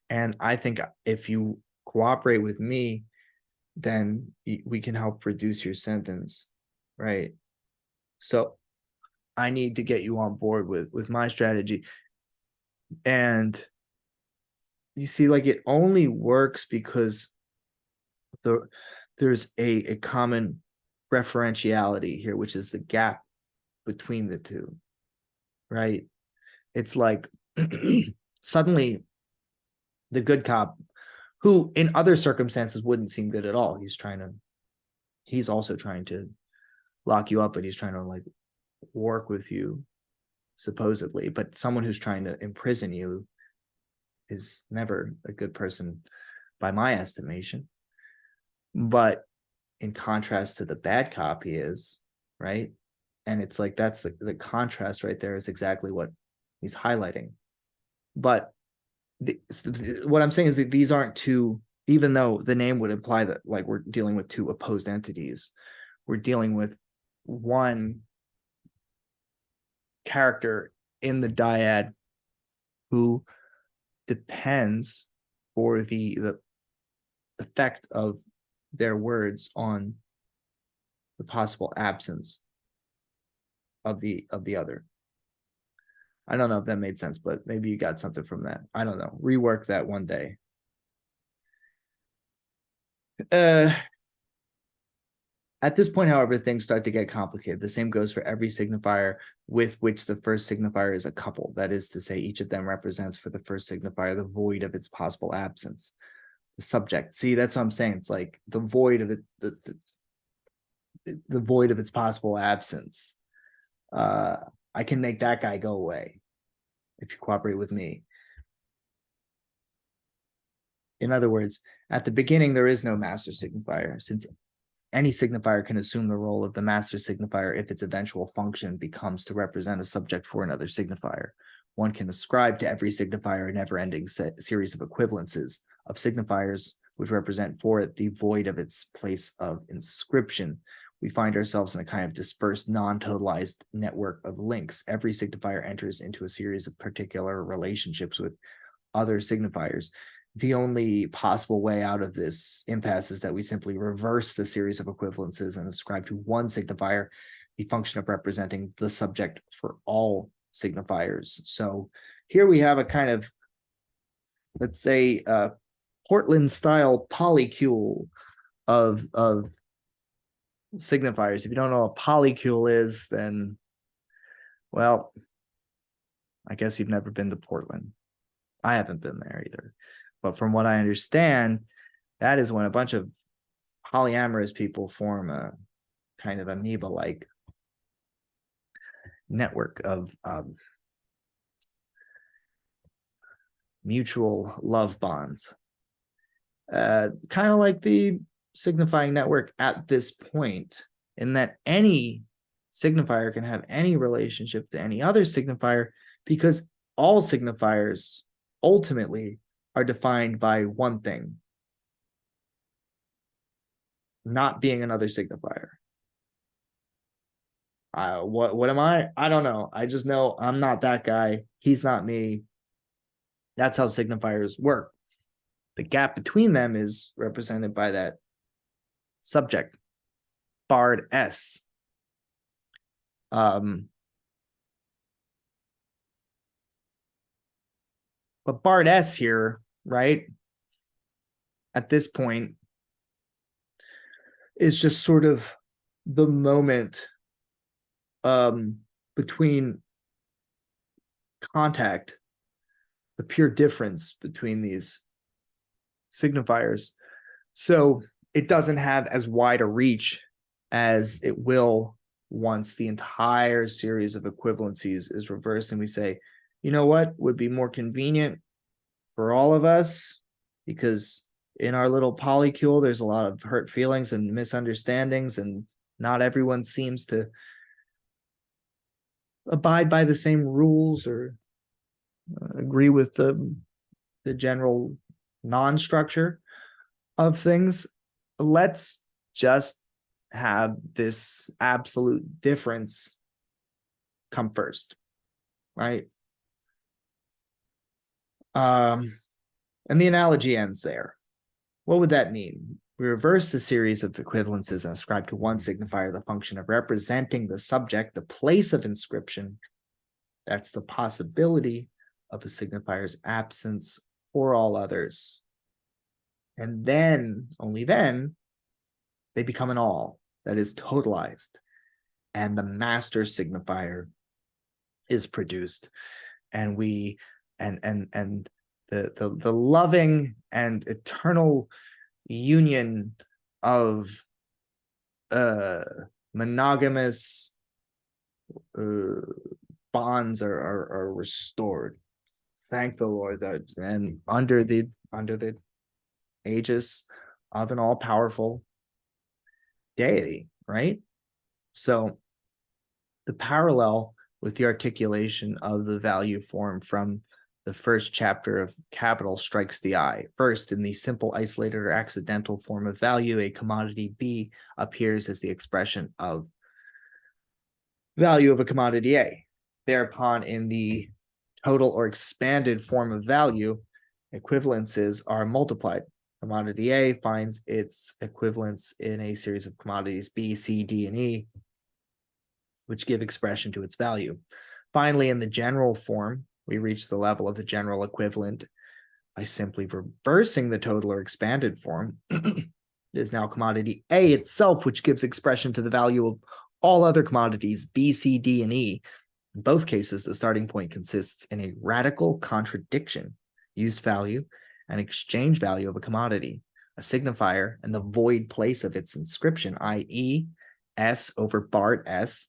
And I think if you cooperate with me, then we can help reduce your sentence. Right. So I need to get you on board with my strategy. And you see, like, it only works because there's a common referentiality here, which is the gap between the two, right? It's like suddenly the good cop, who in other circumstances wouldn't seem good at all, he's also trying to lock you up, but he's trying to like work with you supposedly, but someone who's trying to imprison you is never a good person by my estimation. But in contrast to the bad cop, he is, right? And it's like, that's the contrast right there is exactly what he's highlighting. But what I'm saying is that these aren't two, even though the name would imply that like we're dealing with two opposed entities, we're dealing with one character in the dyad who depends for the effect of their words on the possible absence of the other. I don't know if that made sense, but maybe you got something from that. I don't know. Rework that one day. At this point, however, things start to get complicated. The same goes for every signifier with which the first signifier is a couple. That is to say, each of them represents for the first signifier the void of its possible absence. The subject. See, that's what I'm saying. It's like the void of it, the void of its possible absence. I can make that guy go away if you cooperate with me. In other words, at the beginning, there is no master signifier, since any signifier can assume the role of the master signifier if its eventual function becomes to represent a subject for another signifier. One can ascribe to every signifier a never-ending series of equivalences of signifiers which represent for it the void of its place of inscription. We find ourselves in a kind of dispersed, non-totalized network of links. Every signifier enters into a series of particular relationships with other signifiers. The only possible way out of this impasse is that we simply reverse the series of equivalences and ascribe to one signifier the function of representing the subject for all signifiers. So here we have a kind of, let's say, Portland style polycule of signifiers. If you don't know what a polycule is, then, well, I guess you've never been to Portland. I haven't been there either. But from what I understand, that is when a bunch of polyamorous people form a kind of amoeba-like network of mutual love bonds. Kind of like the signifying network at this point, in that any signifier can have any relationship to any other signifier, because all signifiers ultimately are defined by one thing: not being another signifier. What am I? I don't know. I just know I'm not that guy. He's not me. That's how signifiers work. The gap between them is represented by that subject, barred S. But barred S here, right? at this point is just sort of the moment between contact, the pure difference between these signifiers. So it doesn't have as wide a reach as it will once the entire series of equivalencies is reversed and we say, you know what would be more convenient for all of us, because in our little polycule, there's a lot of hurt feelings and misunderstandings, and not everyone seems to abide by the same rules or agree with the general non-structure of things. Let's just have this absolute difference come first, right? And the analogy ends there. What would that mean? We reverse the series of equivalences and ascribe to one signifier the function of representing the subject, the place of inscription. That's the possibility of a signifier's absence for all others. And then, only then, they become an all that is totalized. And the master signifier is produced. And we and the loving and eternal union of monogamous bonds are restored. Thank the Lord. That and under the aegis of an all-powerful deity, right? So the parallel with the articulation of the value form from the first chapter of Capital strikes the eye. First, in the simple, isolated, or accidental form of value, a commodity B appears as the expression of value of a commodity A. Thereupon, in the total or expanded form of value, equivalences are multiplied. Commodity A finds its equivalence in a series of commodities B, C, D, and E, which give expression to its value. Finally, in the general form, we reach the level of the general equivalent by simply reversing the total or expanded form. It is now commodity A itself, which gives expression to the value of all other commodities B, C, D, and E. In both cases, the starting point consists in a radical contradiction, use value, and exchange value of a commodity, a signifier, and the void place of its inscription, i.e., S over Bart S,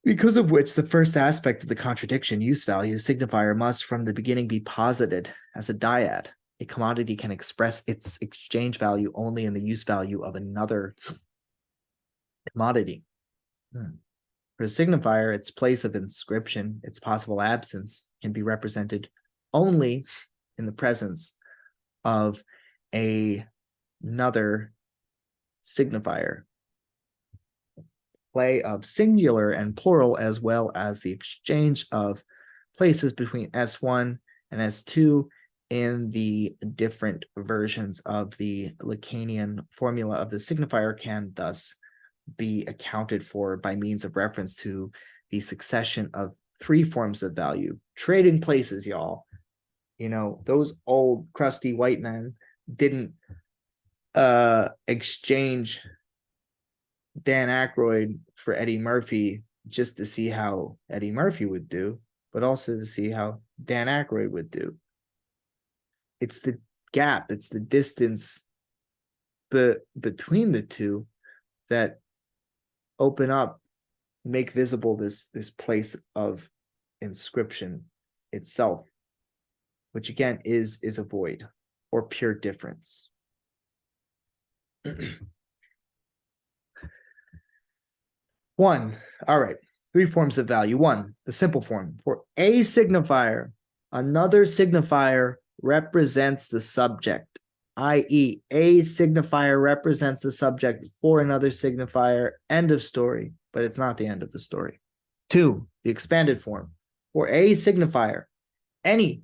because of which the first aspect of the contradiction, use value, signifier, must from the beginning be posited as a dyad. A commodity can express its exchange value only in the use value of another commodity. For a signifier, its place of inscription, its possible absence, can be represented only in the presence of another signifier. Play of singular and plural, as well as the exchange of places between S1 and S2 in the different versions of the Lacanian formula of the signifier, can thus be accounted for by means of reference to the succession of three forms of value. Trading places, y'all. You know, those old crusty white men didn't exchange Dan Aykroyd for Eddie Murphy just to see how Eddie Murphy would do, but also to see how Dan Aykroyd would do. It's the gap, it's the distance between the two that open up, make visible this place of inscription itself, which again is a void or pure difference. One, all right, three forms of value. One, the simple form. For a signifier, another signifier represents the subject, i.e., a signifier represents the subject for another signifier, end of story, but it's not the end of the story. Two, the expanded form. For a signifier, any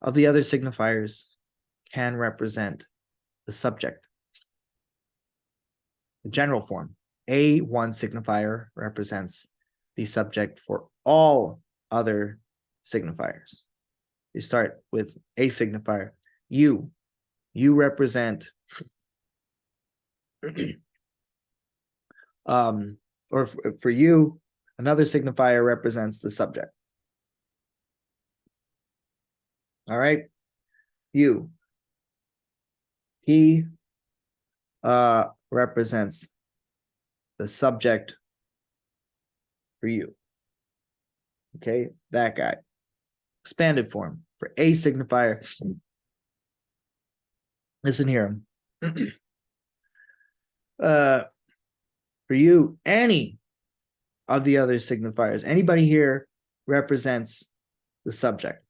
of the other signifiers can represent the subject. The general form. A1 signifier represents the subject for all other signifiers. You start with a signifier, U. you represent or for you, another signifier represents the subject. All right, you, he represents the subject for you. Okay, that guy. Expanded form for a signifier. Listen here. For you, any of the other signifiers, anybody here represents the subject.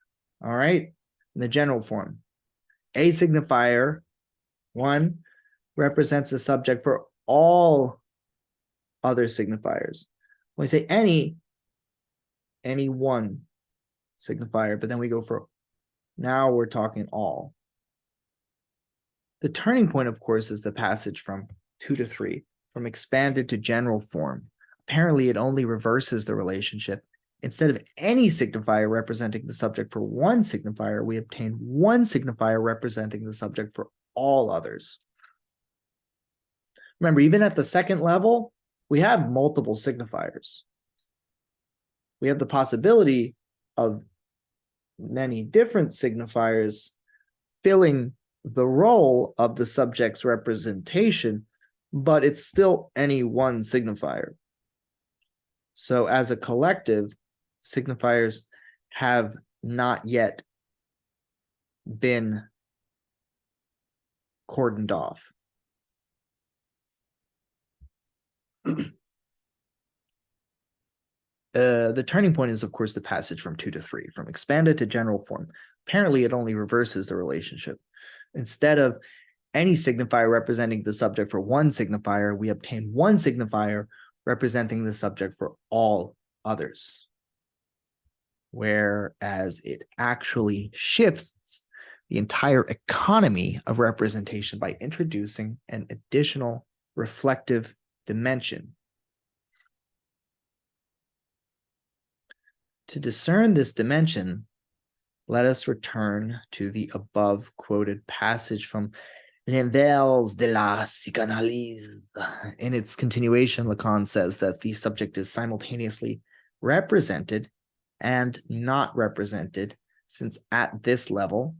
All right, in the general form, a signifier 1 represents the subject for all other signifiers. When we say any one signifier, but then we go for, now we're talking all. The turning point, of course, is the passage from 2 to 3, from expanded to general form. Apparently, it only reverses the relationship. Instead of any signifier representing the subject for one signifier, we obtain one signifier representing the subject for all others. Remember, even at the second level, we have multiple signifiers. We have the possibility of many different signifiers filling the role of the subject's representation, but it's still any one signifier. So as a collective, signifiers have not yet been cordoned off. The turning point is, of course, the passage from 2 to 3, from expanded to general form. Apparently, it only reverses the relationship. Instead of any signifier representing the subject for one signifier, we obtain one signifier representing the subject for all others. Whereas it actually shifts the entire economy of representation by introducing an additional reflective dimension. To discern this dimension, let us return to the above quoted passage from L'Envers de la Psychanalyse. In its continuation, Lacan says that the subject is simultaneously represented and not represented, since at this level,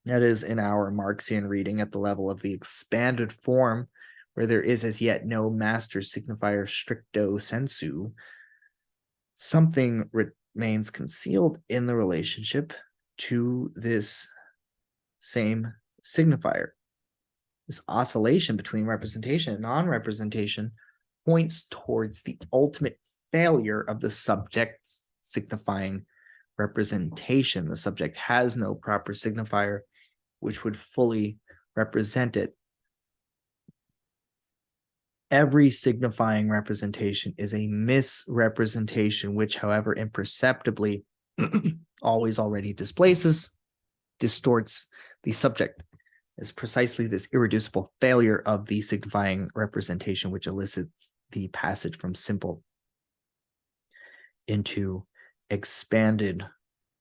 that is in our Marxian reading at the level of the expanded form, where there is as yet no master signifier stricto sensu, something remains concealed in the relationship to this same signifier. This oscillation between representation and non-representation points towards the ultimate failure of the subject's signifying representation. The subject has no proper signifier which would fully represent it. Every signifying representation is a misrepresentation, which, however, imperceptibly always already displaces, distorts the subject. Is precisely this irreducible failure of the signifying representation which elicits the passage from simple into expanded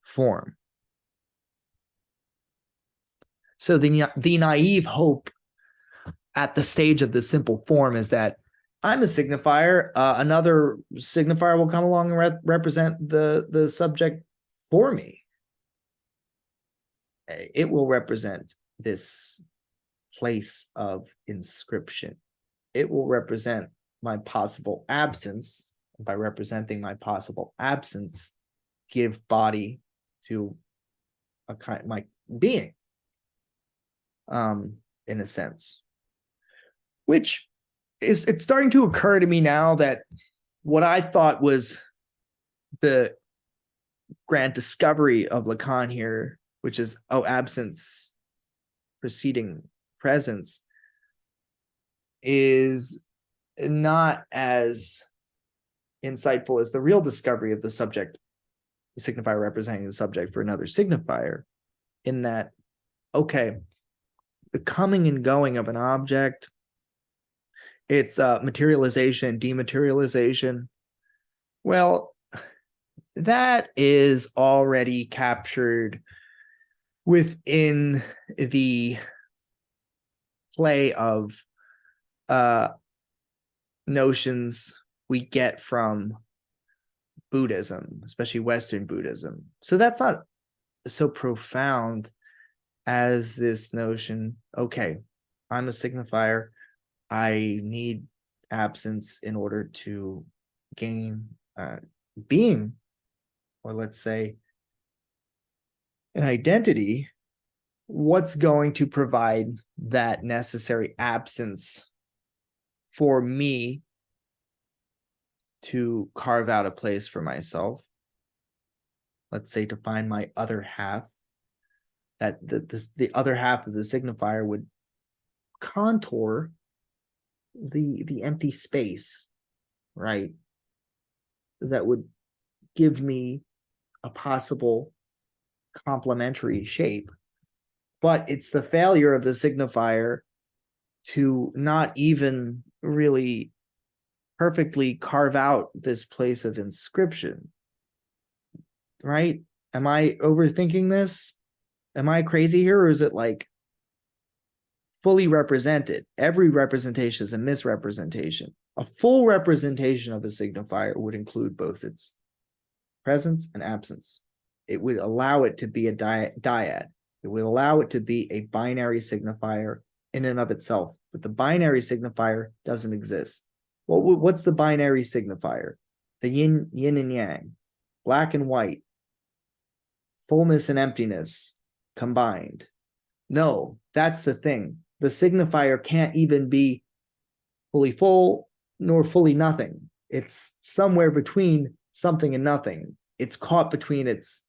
form. So the naive hope at the stage of the simple form is that I'm a signifier, another signifier will come along and represent the subject for me. It will represent this place of inscription. It will represent my possible absence. By representing my possible absence, give body to a kind my being, in a sense. Which is, it's starting to occur to me now that what I thought was the grand discovery of Lacan here, which is, absence preceding presence, is not as insightful as the real discovery of the subject, the signifier representing the subject for another signifier, in that, okay, the coming and going of an object, its materialization, dematerialization, well, that is already captured within the play of notions we get from Buddhism, especially Western Buddhism. So that's not so profound as this notion, okay, I'm a signifier. I need absence in order to gain being, or let's say an identity. What's going to provide that necessary absence for me to carve out a place for myself? Let's say to find my other half, that the other half of the signifier would contour the empty space, right? That would give me a possible complementary shape. But it's the failure of the signifier to not even really perfectly carve out this place of inscription, right? Am I overthinking this? Am I crazy here, or is it like fully represented? Every representation is a misrepresentation. A full representation of a signifier would include both its presence and absence. It would allow it to be a dyad. It would allow it to be a binary signifier in and of itself. But the binary signifier doesn't exist. What's the binary signifier? The yin and yang, black and white, fullness and emptiness combined. No, that's the thing. The signifier can't even be fully full nor fully nothing. It's somewhere between something and nothing. It's caught between its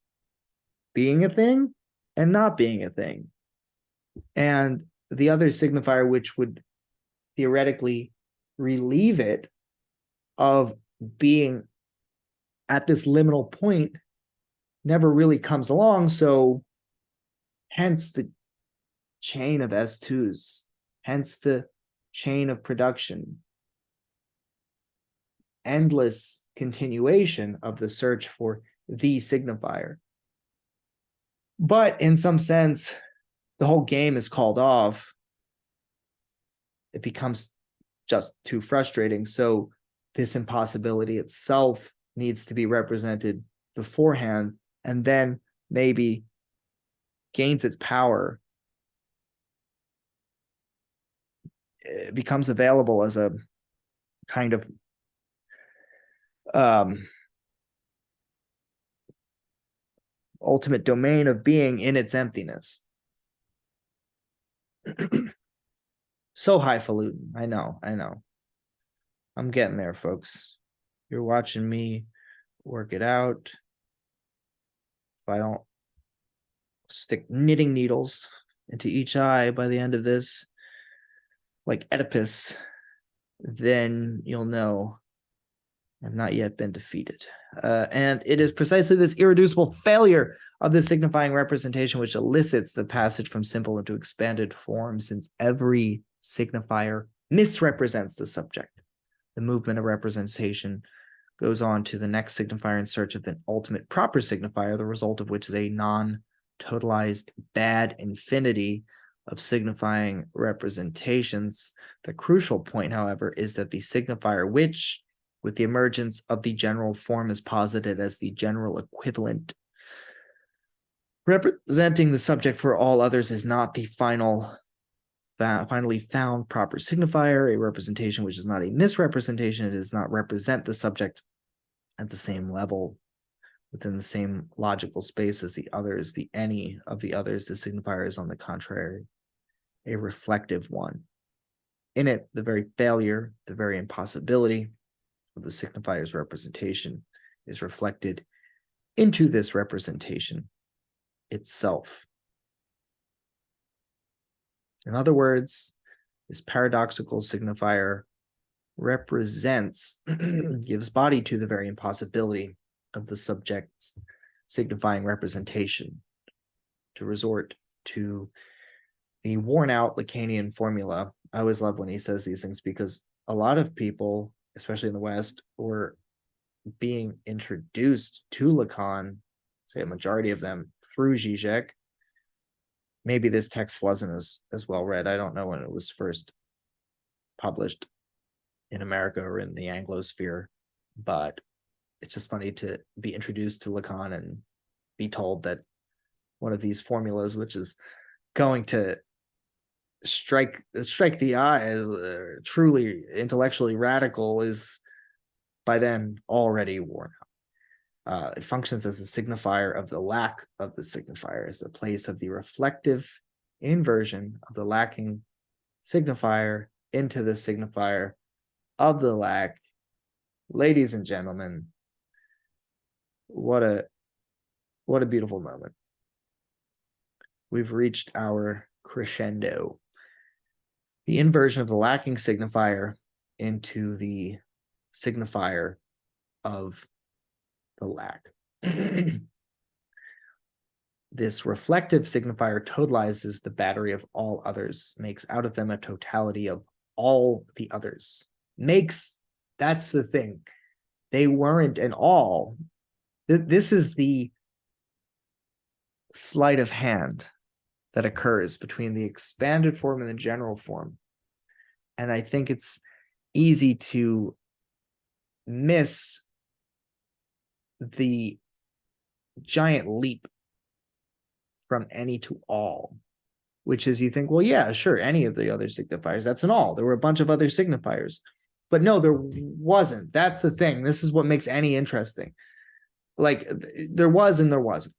being a thing and not being a thing. And the other signifier, which would theoretically relieve it of being at this liminal point, never really comes along. So hence the chain of S2s, hence the chain of production, endless continuation of the search for the signifier. But in some sense, the whole game is called off. It becomes just too frustrating. So this impossibility itself needs to be represented beforehand, and then maybe gains its power. It becomes available as a kind of ultimate domain of being in its emptiness. So highfalutin. I know. I'm getting there, folks. You're watching me work it out. If I don't stick knitting needles into each eye by the end of this, like Oedipus, then you'll know I've not yet been defeated. And it is precisely this irreducible failure of the signifying representation which elicits the passage from simple into expanded form, since every signifier misrepresents the subject. The movement of representation goes on to the next signifier in search of an ultimate proper signifier, the result of which is a non-totalized bad infinity of signifying representations. The crucial point, however, is that the signifier which, with the emergence of the general form, is posited as the general equivalent, representing the subject for all others, is not the finally found proper signifier, a representation which is not a misrepresentation. It does not represent the subject at the same level, within the same logical space as the others, the any of the others. The signifier is, on the contrary, a reflective one. In it, the very failure, the very impossibility of the signifier's representation is reflected into this representation itself. In other words, this paradoxical signifier represents, gives body to the very impossibility of the subject's signifying representation. To resort to the worn out Lacanian formula, I always love when he says these things, because a lot of people, especially in the West, were being introduced to Lacan, say a majority of them, through Zizek, maybe this text wasn't as well read. I don't know when it was first published in America or in the Anglosphere, but it's just funny to be introduced to Lacan and be told that one of these formulas, which is going to strike the eye as truly intellectually radical, is by then already worn out. It functions as a signifier of the lack of the signifier, as the place of the reflective inversion of the lacking signifier into the signifier of the lack. Ladies and gentlemen, what a beautiful moment. We've reached our crescendo. The inversion of the lacking signifier into the signifier of the lack. This reflective signifier totalizes the battery of all others, makes out of them a totality of all the others. That's the thing. They weren't an all. This is the sleight of hand that occurs between the expanded form and the general form. And I think it's easy to miss the giant leap from any to all, which is, you think, well, yeah, sure, any of the other signifiers, that's an all. There were a bunch of other signifiers. But no, there wasn't. That's the thing. This is what makes any interesting. Like, there was and there wasn't.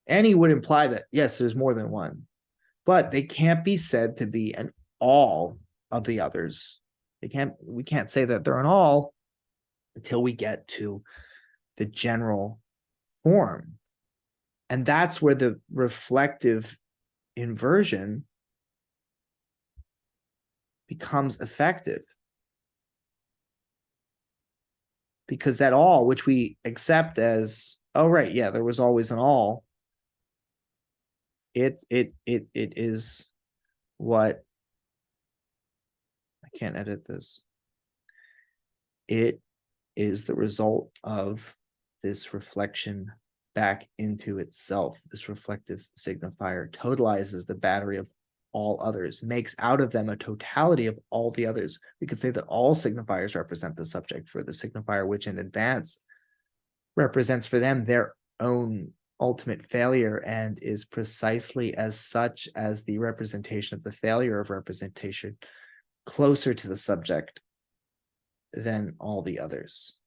Any would imply that, yes, there's more than one, but they can't be said to be an all of the others. We can't say that they're an all until we get to the general form. And that's where the reflective inversion becomes effective. Because that all, which we accept as, oh, right, yeah, there was always an all, it is what, I can't edit this. It is the result of this reflection back into itself. This reflective signifier totalizes the battery of all others, makes out of them a totality of all the others. We could say that all signifiers represent the subject, for the signifier which in advance represents for them their own ultimate failure and is precisely as such as the representation of the failure of representation, closer to the subject than all the others.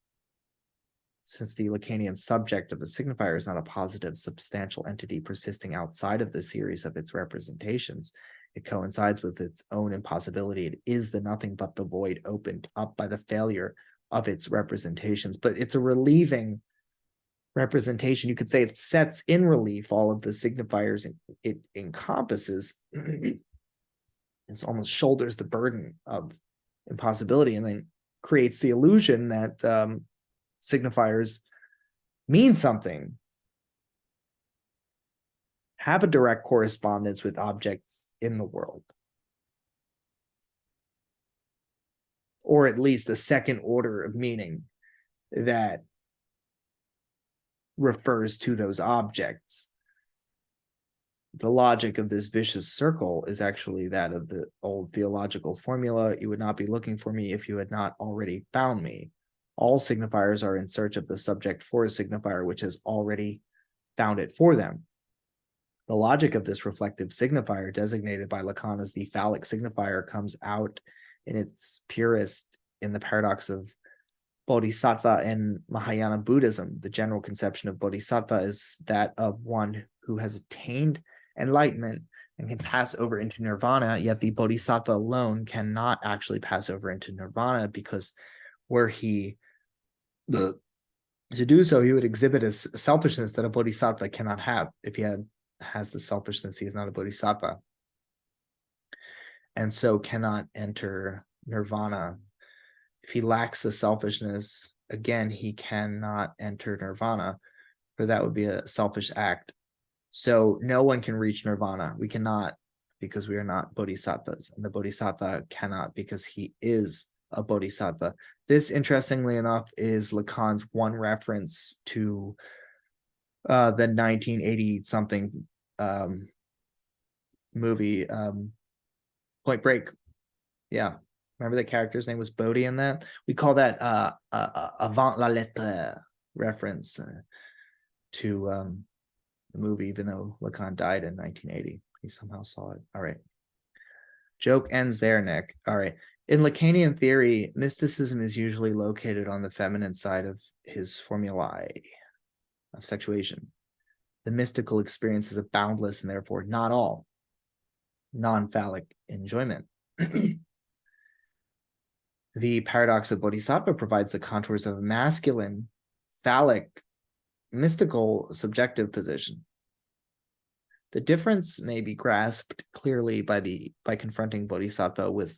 Since the Lacanian subject of the signifier is not a positive substantial entity persisting outside of the series of its representations, it coincides with its own impossibility. It is the nothing but the void opened up by the failure of its representations. But it's a relieving representation. You could say it sets in relief all of the signifiers it encompasses. It almost shoulders the burden of impossibility, and then creates the illusion that signifiers mean something, have a direct correspondence with objects in the world, or at least a second order of meaning that refers to those objects. The logic of this vicious circle is actually that of the old theological formula: you would not be looking for me if you had not already found me. All signifiers are in search of the subject for a signifier which has already found it for them. The logic of this reflective signifier, designated by Lacan as the phallic signifier, comes out in its purest in the paradox of Bodhisattva in Mahayana Buddhism. The general conception of Bodhisattva is that of one who has attained enlightenment and can pass over into nirvana, yet the Bodhisattva alone cannot actually pass over into nirvana, because were he to do so, he would exhibit a selfishness that a Bodhisattva cannot have. If he has the selfishness, he is not a Bodhisattva, and so cannot enter nirvana. If he lacks the selfishness, again, he cannot enter nirvana, for that would be a selfish act. So no one can reach nirvana. We cannot, because we are not bodhisattvas, and the bodhisattva cannot, because he is a bodhisattva. This, interestingly enough, is Lacan's one reference to the 1980 something movie, Point Break. Yeah. Remember the character's name was Bodhi in that? We call that avant la lettre reference to the movie, even though Lacan died in 1980. He somehow saw it. All right. Joke ends there, Nick. All right. In Lacanian theory, mysticism is usually located on the feminine side of his formulae of sexuation. The mystical experience is a boundless and therefore not all non-phallic enjoyment. The paradox of Bodhisattva provides the contours of a masculine, phallic, mystical, subjective position. The difference may be grasped clearly by confronting Bodhisattva with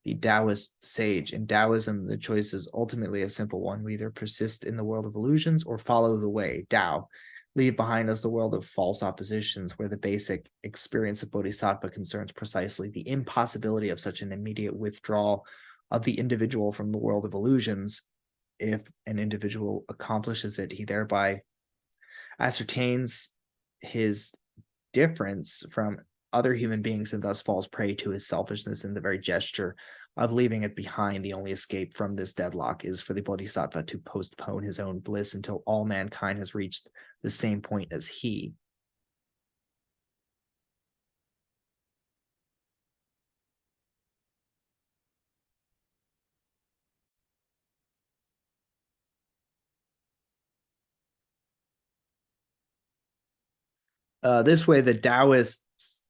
the Taoist sage. In Taoism, the choice is ultimately a simple one. We either persist in the world of illusions or follow the way, Tao. Leave behind us the world of false oppositions, where the basic experience of Bodhisattva concerns precisely the impossibility of such an immediate withdrawal of the individual from the world of illusions. If an individual accomplishes it, he thereby ascertains his difference from other human beings and thus falls prey to his selfishness in the very gesture of leaving it behind. The only escape from this deadlock is for the Bodhisattva to postpone his own bliss until all mankind has reached the same point as he. This way, the Taoists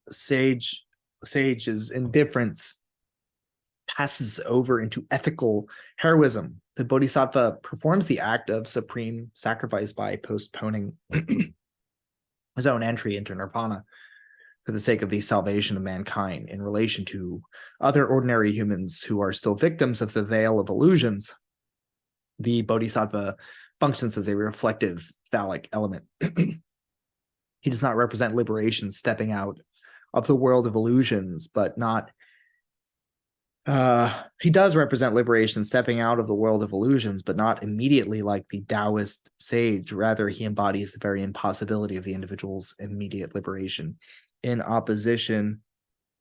sage's indifference passes over into ethical heroism. The Bodhisattva performs the act of supreme sacrifice by postponing his own entry into nirvana for the sake of the salvation of mankind in relation to other ordinary humans who are still victims of the veil of illusions. The Bodhisattva functions as a reflective phallic element. He does not represent liberation stepping out of the world of illusions, but not he does represent liberation stepping out of the world of illusions, but not immediately like the Taoist sage. Rather, he embodies the very impossibility of the individual's immediate liberation in opposition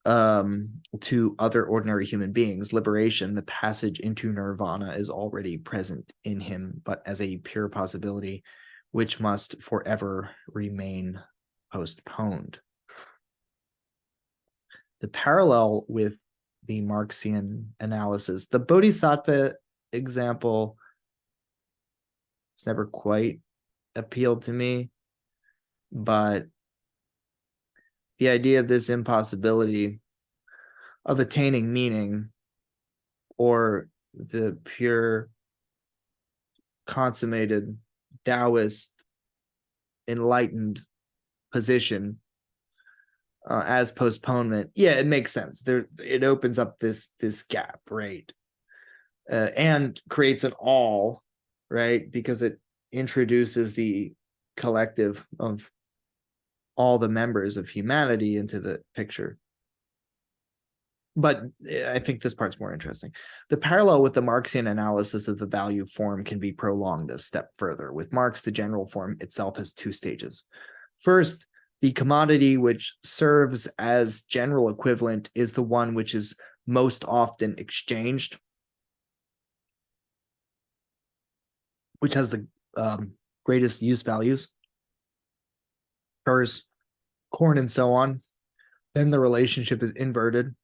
to other ordinary human beings. Liberation, the passage into nirvana, is already present in him, but as a pure possibility, which must forever remain postponed. The parallel with the Marxian analysis, the Bodhisattva example has never quite appealed to me, but the idea of this impossibility of attaining meaning or the pure consummated Taoist enlightened position as postponement, yeah, it makes sense. It opens up this gap, right? And creates an all, right? Because it introduces the collective of all the members of humanity into the picture. But I think this part's more interesting. The parallel with the Marxian analysis of the value form can be prolonged a step further. With Marx, the general form itself has two stages. First, the commodity which serves as general equivalent is the one which is most often exchanged, which has the greatest use values, furs, corn, and so on. Then the relationship is inverted,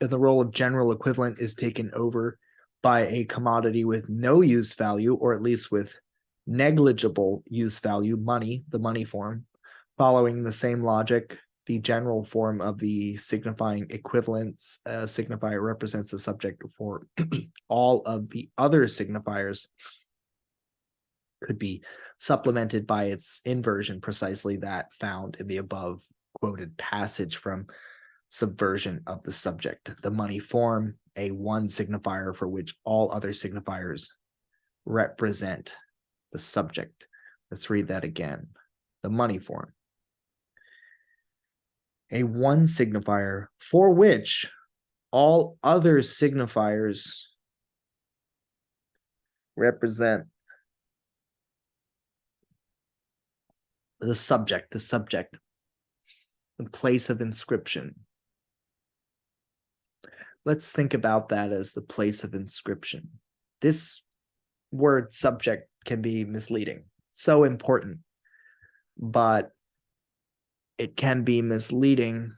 and the role of general equivalent is taken over by a commodity with no use value, or at least with negligible use value, money, the money form. Following the same logic, the general form of the signifying equivalence signifier represents the subject for all of the other signifiers could be supplemented by its inversion, precisely that found in the above quoted passage from Subversion of the Subject. The money form, a one signifier for which all other signifiers represent the subject. Let's read that again. The money form, a one signifier for which all other signifiers represent the subject, the place of inscription. Let's think about that as the place of inscription. This word subject can be misleading, so important, but it can be misleading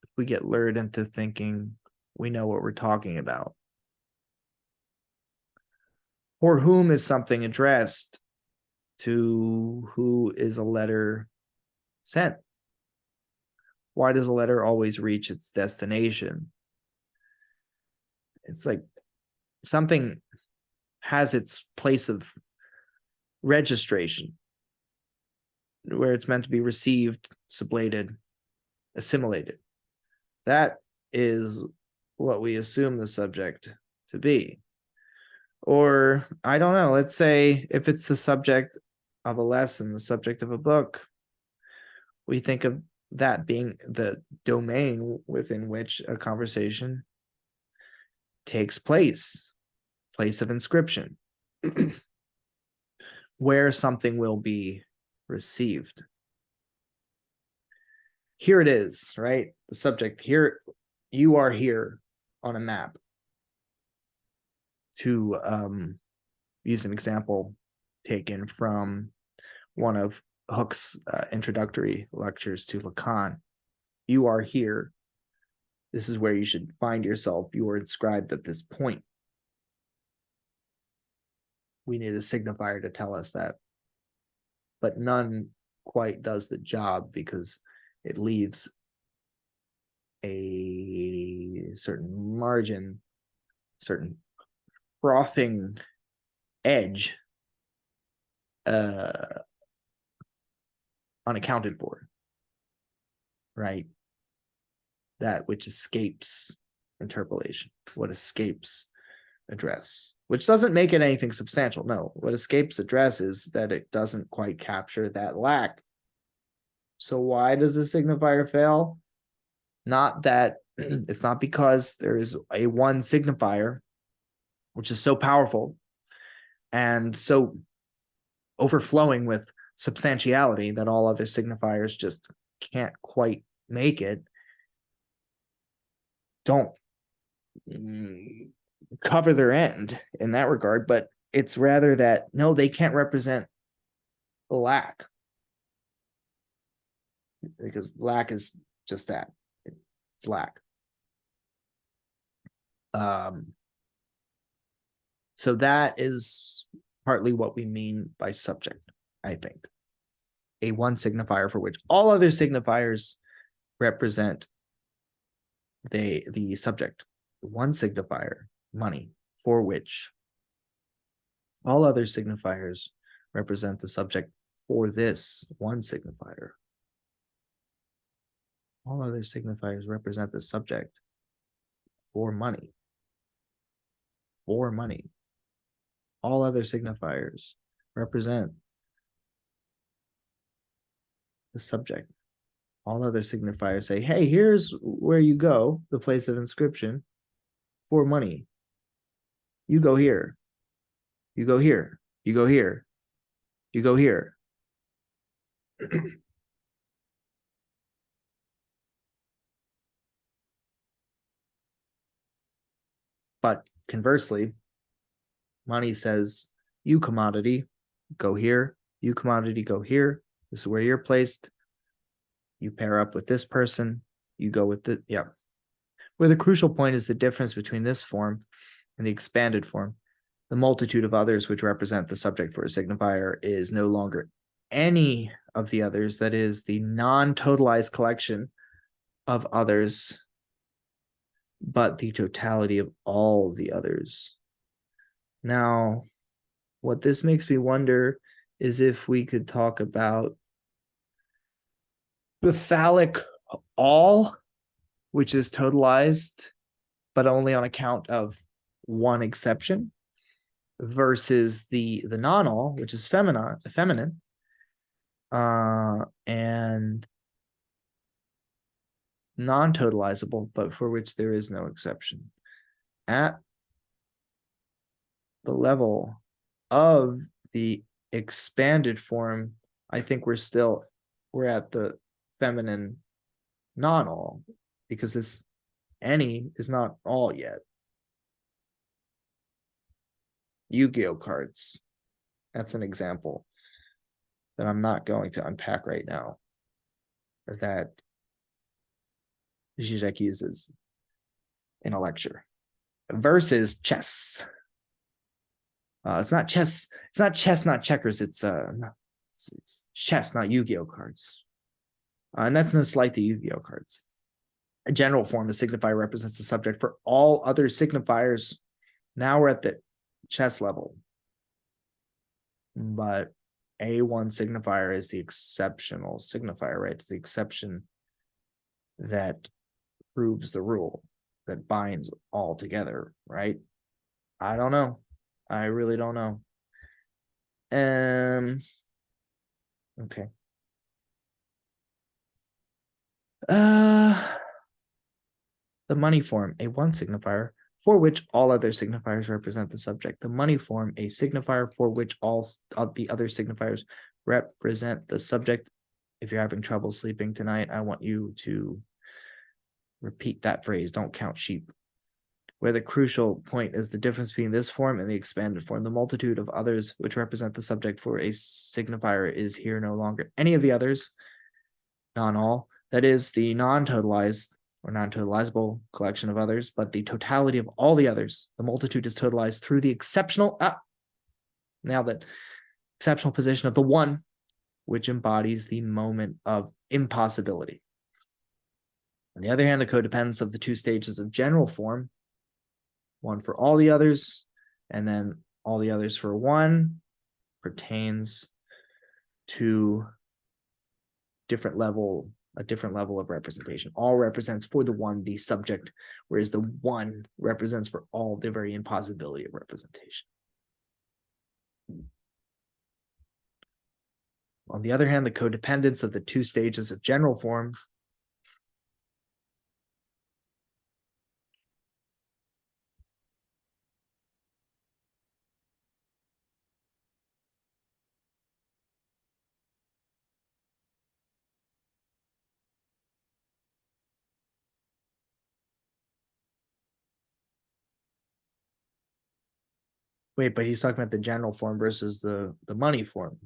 if we get lured into thinking we know what we're talking about. For whom is something addressed? To who is a letter sent? Why does a letter always reach its destination? It's like something has its place of registration, where it's meant to be received, sublated, assimilated. That is what we assume the subject to be. Or, I don't know, let's say if it's the subject of a lesson, the subject of a book, we think of that being the domain within which a conversation takes place of inscription, where something will be received. Here it is, right? The subject here, you are here on a map. To use an example taken from one of Hooke's introductory lectures to Lacan, you are here. This is where you should find yourself. You are inscribed at this point. We need a signifier to tell us that, but none quite does the job because it leaves a certain margin, certain frothing edge unaccounted for, right? That which escapes interpolation, what escapes address, which doesn't make it anything substantial. No, what escapes address is that it doesn't quite capture that lack. So why does the signifier fail? Not that it's not because there is a one signifier, which is so powerful and so overflowing with substantiality that all other signifiers just can't quite make it. Don't cover their end in that regard, but it's rather that no, they can't represent the lack, because lack is just that, it's lack. So that is partly what we mean by subject, I think. A one signifier for which all other signifiers represent the subject. One signifier, money, for which all other signifiers represent the subject for this one signifier. All other signifiers represent the subject for money. For money. All other signifiers represent the subject. All other signifiers say, hey, here's where you go, the place of inscription, for money. You go here. You go here. You go here. You go here. But conversely, money says, you commodity, go here. You commodity, go here. This is where you're placed. You pair up with this person. You go with the, yeah. Where the crucial point is the difference between this form and the expanded form. The multitude of others which represent the subject for a signifier is no longer any of the others, that is, the non-totalized collection of others, but the totality of all the others. Now, what this makes me wonder is if we could talk about the phallic all, which is totalized, but only on account of one exception, versus the non-all, which is feminine, and non-totalizable, but for which there is no exception. At the level of the expanded form, I think we're at the feminine non-all, because this any is not all yet. Yu-Gi-Oh cards. That's an example that I'm not going to unpack right now, that Zizek uses in a lecture. Versus chess. It's not chess. It's not chess, not checkers. It's chess, not Yu-Gi-Oh cards. And that's no slight to Yu-Gi-Oh cards. A general form, the signifier represents the subject for all other signifiers. Now we're at the chess level. But A1 signifier is the exceptional signifier, right? It's the exception that proves the rule, that binds all together, right? I don't know. I really don't know. Okay. The money form, a one signifier for which all other signifiers represent the subject. The money form, a signifier for which all of the other signifiers represent the subject. If you're having trouble sleeping tonight, I want you to repeat that phrase. Don't count sheep. Where the crucial point is the difference between this form and the expanded form. The multitude of others which represent the subject for a signifier is here no longer any of the others, non-all. That is the non-totalized or non-totalizable collection of others, but the totality of all the others. The multitude is totalized through the exceptional, now that exceptional position of the one, which embodies the moment of impossibility. On the other hand, the codependence of the two stages of general form, one for all the others, and then all the others for one, pertains to a different level of representation. All represents for the one the subject, whereas the one represents for all the very impossibility of representation. On the other hand, the codependence of the two stages of general form Wait, but he's talking about the general form versus the money form.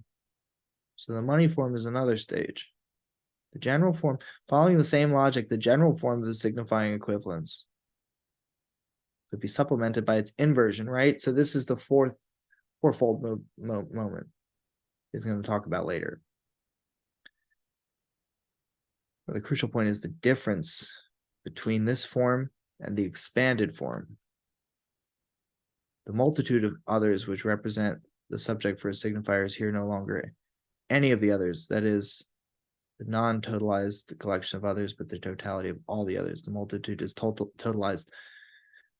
So the money form is another stage. The general form, following the same logic, the general form of the signifying equivalence could be supplemented by its inversion, right? So this is the fourfold moment he's going to talk about later. But the crucial point is the difference between this form and the expanded form. The multitude of others which represent the subject for a signifier is here no longer any of the others. That is the non-totalized collection of others, but the totality of all the others. The multitude is totalized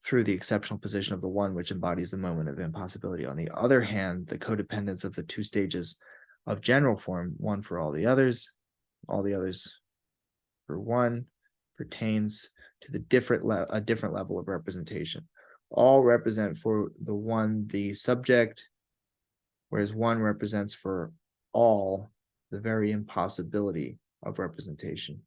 through the exceptional position of the one, which embodies the moment of impossibility. On the other hand, the codependence of the two stages of general form, one for all the others for one, pertains to a different level of representation. All represent for the one the subject, whereas one represents for all the very impossibility of representation.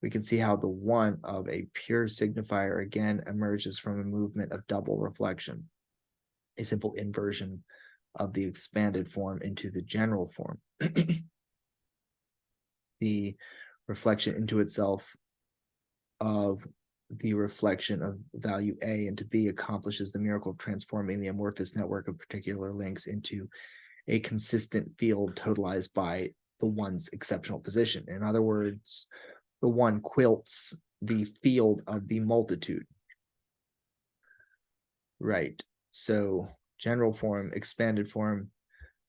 We can see how the one of a pure signifier again emerges from a movement of double reflection, a simple inversion of the expanded form into the general form. The reflection into itself of the reflection of value A into B accomplishes the miracle of transforming the amorphous network of particular links into a consistent field totalized by the one's exceptional position. In other words, the one quilts the field of the multitude. Right. So general form, expanded form.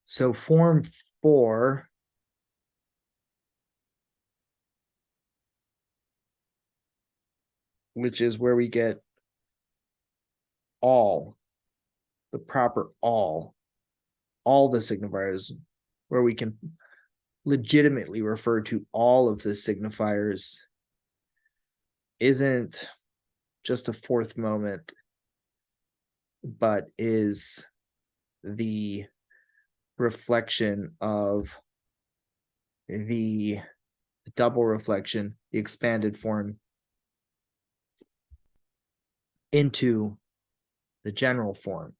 So form 4 which is where we get all, the proper all the signifiers, where we can legitimately refer to all of the signifiers, isn't just a fourth moment, but is the reflection of the double reflection, the expanded form, into the general form.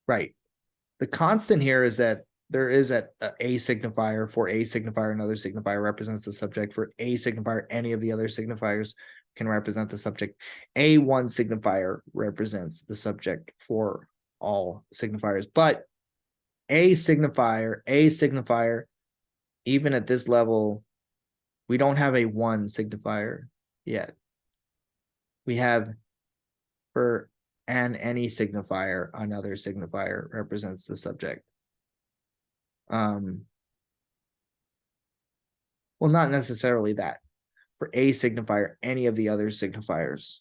Right. The constant here is that there is a signifier. For a signifier, another signifier represents the subject. For a signifier, any of the other signifiers can represent the subject. A one signifier represents the subject for all signifiers. But a signifier, even at this level, we don't have a one signifier yet. We have for any signifier, another signifier represents the subject. Well, not necessarily that. For a signifier, any of the other signifiers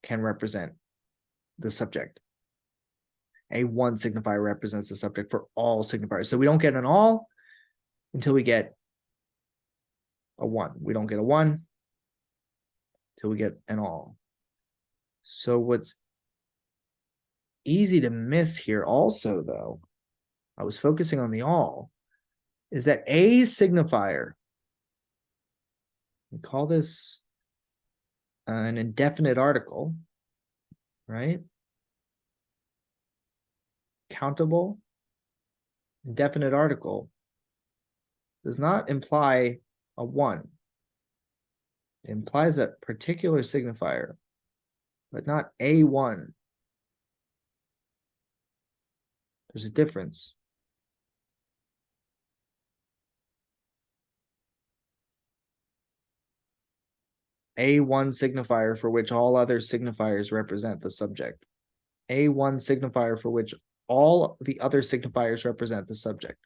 can represent the subject. A one signifier represents the subject for all signifiers. So we don't get an all until we get a one. We don't get a one until we get an all. So what's easy to miss here also, though, I was focusing on the all, is that a signifier, we call this an indefinite article, right? Countable indefinite article does not imply a one. It implies a particular signifier, but not a one. There's a difference. A one signifier for which all other signifiers represent the subject. A one signifier for which all the other signifiers represent the subject.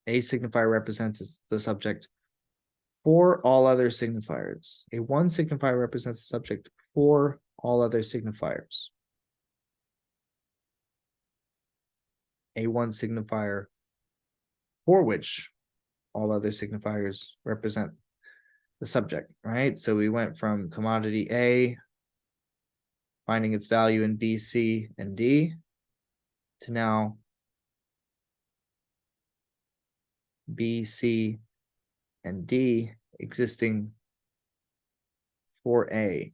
A signifier represents the subject for all other signifiers. A one signifier represents the subject for all other signifiers. A one signifier for which all other signifiers represent the subject, right? So we went from commodity A, finding its value in B, C, and D, to now B, C, and D existing for A.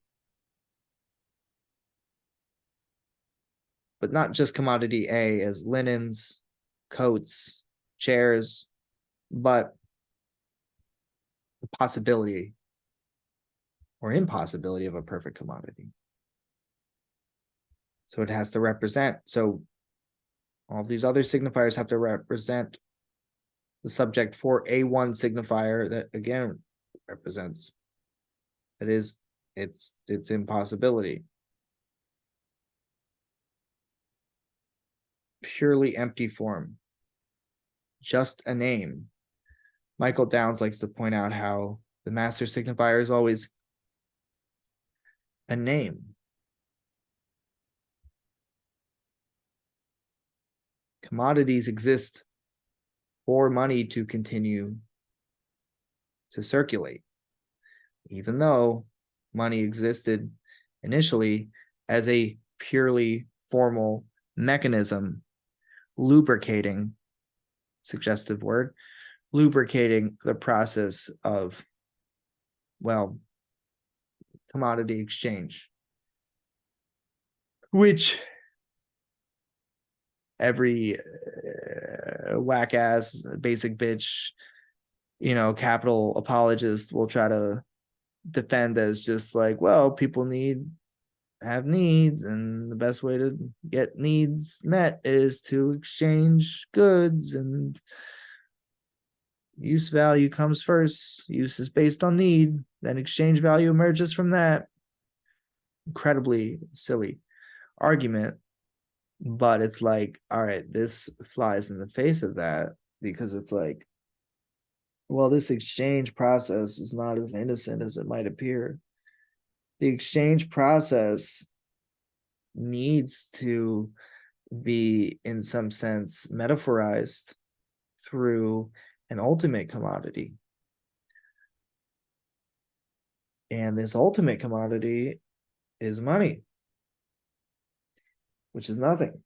But not just commodity A as linens, coats, chairs, but the possibility or impossibility of a perfect commodity. So it has to represent. So all of these other signifiers have to represent the subject for a one signifier that again represents its impossibility. Purely empty form. Just a name. Michael Downs likes to point out how the master signifier is always a name. Commodities exist for money to continue to circulate, even though money existed initially as a purely formal mechanism, lubricating, suggestive word, lubricating the process of, well, commodity exchange, which every whack ass basic bitch, capital apologist will try to defend as just like, well, people have needs, and the best way to get needs met is to exchange goods, and use value comes first. Use is based on need, then exchange value emerges from that. Incredibly silly argument, but it's like, all right, this flies in the face of that, because it's like, well, this exchange process is not as innocent as it might appear. The exchange process needs to be, in some sense, metaphorized through an ultimate commodity. And this ultimate commodity is money, which is nothing,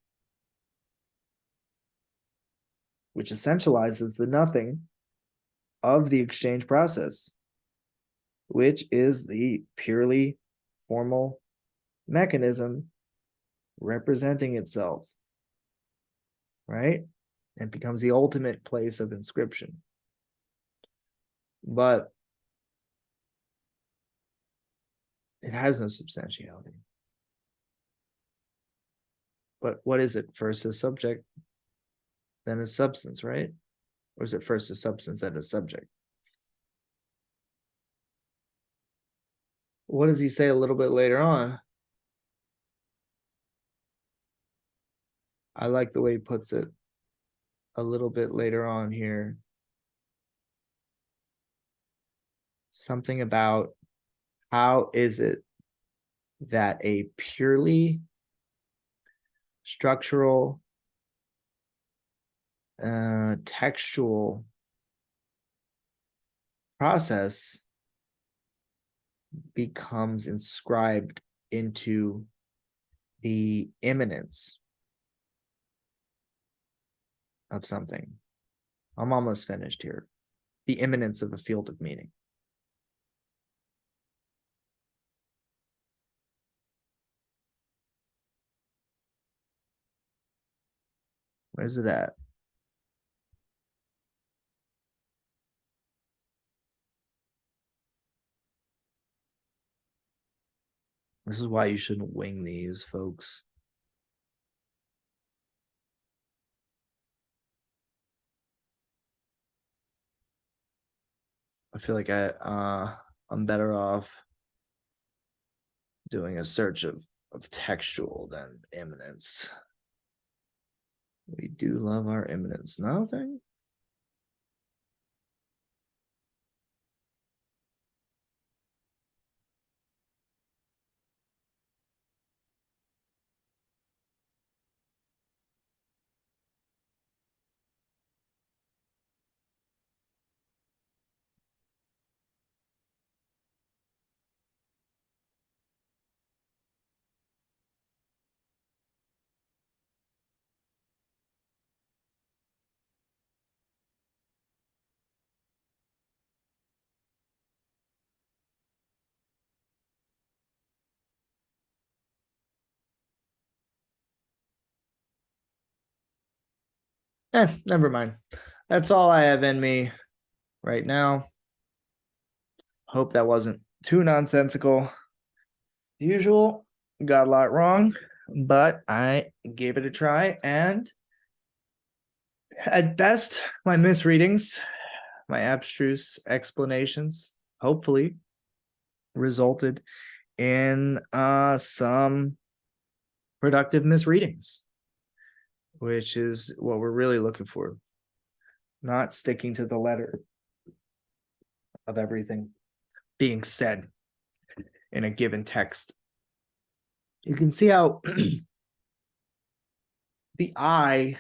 which essentializes the nothing of the exchange process, which is the purely formal mechanism representing itself, right? It becomes the ultimate place of inscription. But it has no substantiality. But what is it? First a subject, then a substance, right? Or is it first a substance, then a subject? What does he say a little bit later on? I like the way he puts it a little bit later on here. Something about how is it that a purely structural, textual process becomes inscribed into the immanence of something. I'm almost finished here. The immanence of a field of meaning. Where's it at? This is why you shouldn't wing these, folks. I feel like I'm better off doing a search of textual than immanence. We do love our immanence. Nothing. Never mind. That's all I have in me right now. Hope that wasn't too nonsensical. Usual, got a lot wrong, but I gave it a try, and at best, my misreadings, my abstruse explanations, hopefully resulted in some productive misreadings, which is what we're really looking for. Not sticking to the letter of everything being said in a given text. You can see how the eye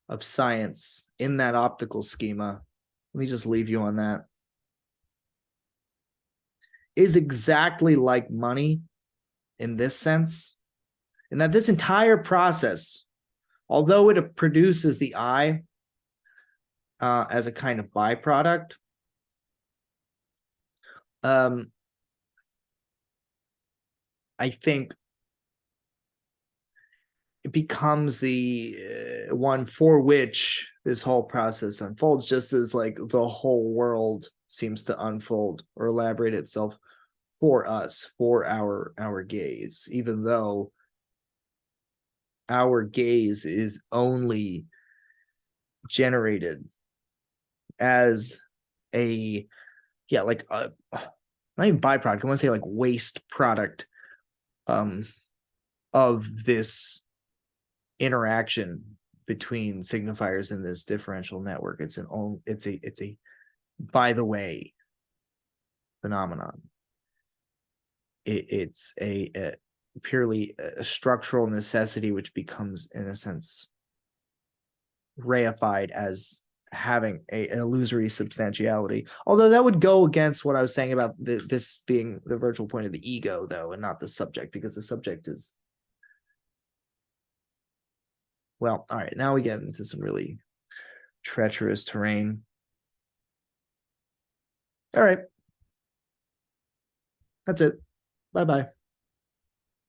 of science in that optical schema, let me just leave you on that, is exactly like money in this sense, in that this entire process, although it produces the eye as a kind of byproduct, I think it becomes the one for which this whole process unfolds, just as like the whole world seems to unfold or elaborate itself for us, for our gaze, even though our gaze is only generated as a like a not even byproduct, I want to say like waste product of this interaction between signifiers in this differential network. It's a by the way phenomenon. It's a purely a structural necessity, which becomes, in a sense, reified as having an illusory substantiality. Although that would go against what I was saying about this being the virtual point of the ego, though, and not the subject, because the subject is, well, all right, now we get into some really treacherous terrain. All right. That's it. Bye-bye.